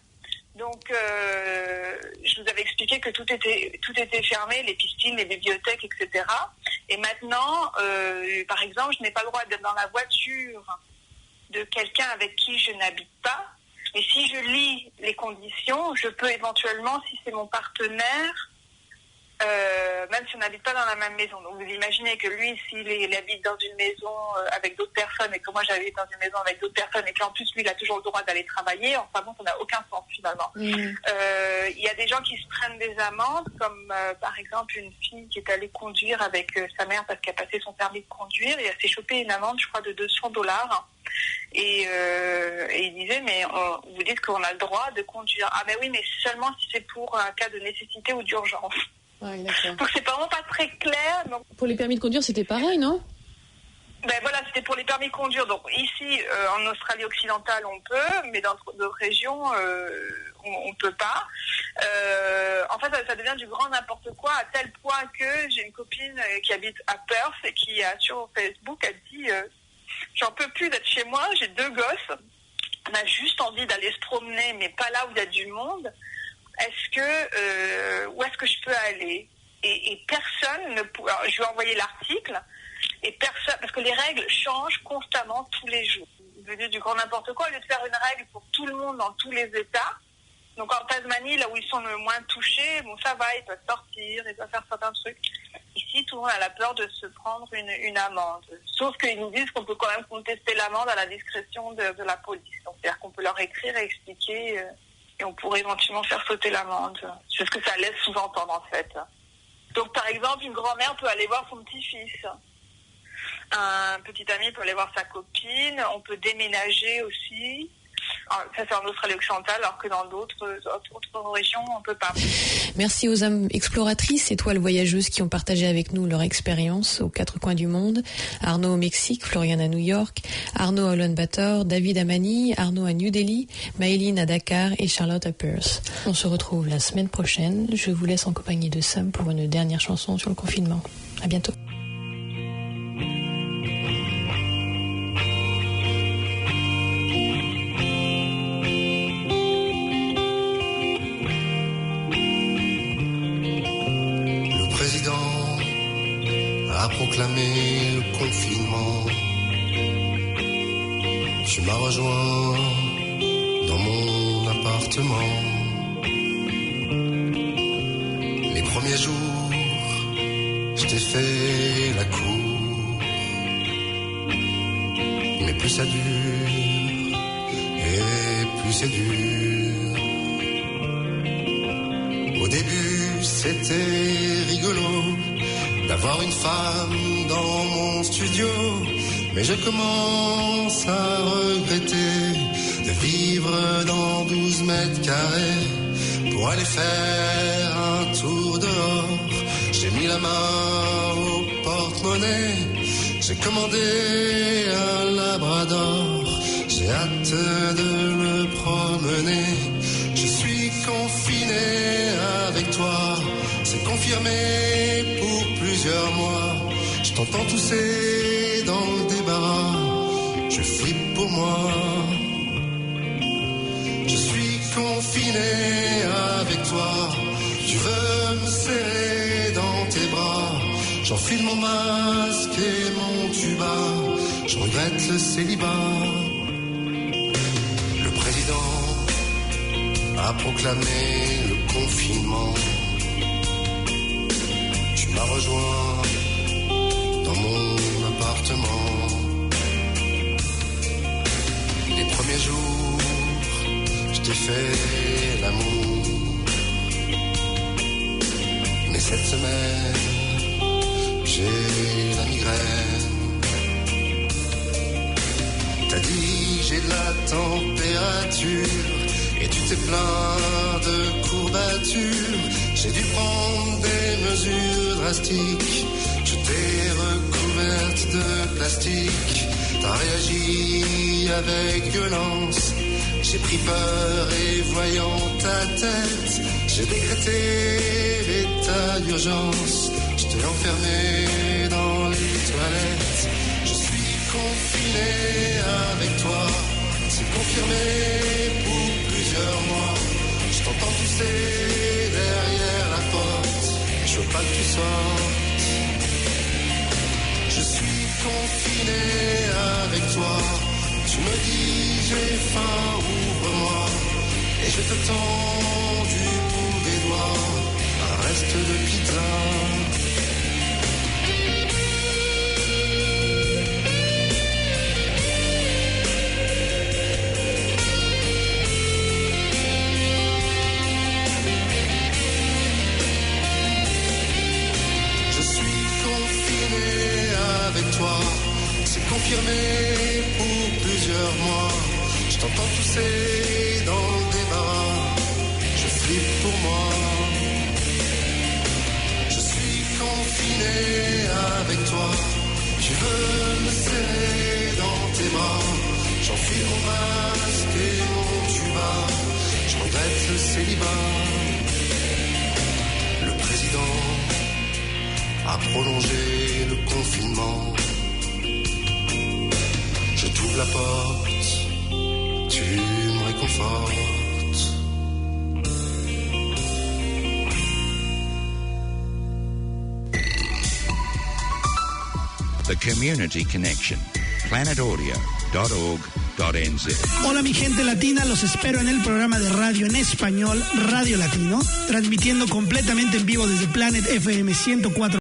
Donc, je vous avais expliqué que tout était fermé, les piscines, les bibliothèques, etc. Et maintenant, par exemple, je n'ai pas le droit d'être dans la voiture de quelqu'un avec qui je n'habite pas. Et si je lis les conditions, je peux éventuellement, si c'est mon partenaire, même si on n'habite pas dans la même maison. Donc, vous imaginez que lui, s'il habite dans une maison avec d'autres personnes et que moi, j'habite dans une maison avec d'autres personnes et qu'en plus, lui, il a toujours le droit d'aller travailler, enfin bon, ça n'a aucun sens, finalement. Il y a des gens qui se prennent des amendes, comme par exemple une fille qui est allée conduire avec sa mère parce qu'elle a passé son permis de conduire et elle s'est chopée une amende, je crois, de $200. Et il disait, mais vous dites qu'on a le droit de conduire. Ah, mais oui, mais seulement si c'est pour un cas de nécessité ou d'urgence. Ouais, d'accord. Donc c'est vraiment pas très clair. Donc... Pour les permis de conduire, c'était pareil, non? Voilà, c'était pour les permis de conduire. Donc ici, en Australie occidentale, on peut, mais dans d'autres régions, on peut pas. En fait, ça devient du grand n'importe quoi, à tel point que j'ai une copine qui habite à Perth et qui a sur Facebook a dit j'en peux plus d'être chez moi, j'ai 2 gosses, on a juste envie d'aller se promener, mais pas là où il y a du monde. Où est-ce que je peux aller? Et personne ne peut. Alors, je lui ai envoyé l'article et personne, parce que les règles changent constamment tous les jours. Je veux dire du grand n'importe quoi, au lieu de faire une règle pour tout le monde dans tous les États. Donc en Tasmanie, là où ils sont le moins touchés, bon ça va, ils peuvent sortir, ils peuvent faire certains trucs. Ici, tout le monde a la peur de se prendre une amende. Sauf qu'ils nous disent qu'on peut quand même contester l'amende à la discrétion de la police. Donc c'est-à-dire qu'on peut leur écrire et expliquer. Et on pourrait éventuellement faire sauter l'amende. C'est ce que ça laisse sous-entendre, en fait. Donc, par exemple, une grand-mère peut aller voir son petit-fils. Un petit ami peut aller voir sa copine. On peut déménager aussi. Alors, ça, c'est en Australie occidentale, alors que dans d'autres régions, on ne peut pas. Merci aux âmes exploratrices, étoiles voyageuses qui ont partagé avec nous leur expérience aux 4 coins du monde. Arnaud au Mexique, Florian à New York, Arnaud à Ulaanbaatar, David à Manille, Arnaud à New Delhi, Maëline à Dakar et Charlotte à Perth. On se retrouve la semaine prochaine. Je vous laisse en compagnie de Sam pour une dernière chanson sur le confinement. À bientôt. A proclamé le confinement. Tu m'as rejoint dans mon appartement. Les premiers jours, je t'ai fait la cour. Mais plus ça dure, et plus c'est dur. Au début, c'était rigolo d'avoir une femme dans mon studio, mais je commence à regretter de vivre dans 12 mètres carrés pour aller faire un tour dehors. J'ai mis la main au porte-monnaie, j'ai commandé un labrador, j'ai hâte de me promener. Je suis confiné avec toi, c'est confirmé pour plusieurs mois. Je t'entends tousser dans le débarras, je flippe pour moi. Je suis confiné avec toi, tu veux me serrer dans tes bras. J'enfile mon masque et mon tuba, je regrette le célibat. Le président a proclamé le confinement. Tu m'as rejoint dans mon appartement. Les premiers jours, je t'ai fait l'amour. Mais cette semaine, j'ai la migraine. T'as dit j'ai de la température et tu t'es plaint de courbatures. J'ai dû prendre des mesures plastique. Je t'ai recouverte de plastique. T'as réagi avec violence. J'ai pris peur et voyant ta tête, j'ai décrété l'état d'urgence. Je t'ai enfermé dans les toilettes. Je suis confiné avec toi. C'est confirmé pour plusieurs mois. Je t'entends tousser derrière la porte. Je veux pas que tu sortes. Je suis confiné avec toi. Tu me dis j'ai faim, ouvre-moi. Et je te tends du bout des doigts un reste de pizza. Je suis confiné avec toi. C'est confirmé pour plusieurs mois. Je t'entends tousser dans le débarras. Je flippe pour moi. Je suis confiné avec toi. Tu veux me serrer dans tes bras. J'enfile mon masque et mon tuba. Je regrette le célibat. Le président a prolongé le confinement. Je t'ouvre la porte, tu me réconfortes. The Community Connection. planetaudio.org.nz. Hola mi gente latina, los espero en el programa de radio en español Radio Latino, transmitiendo completamente en vivo desde Planet FM 104.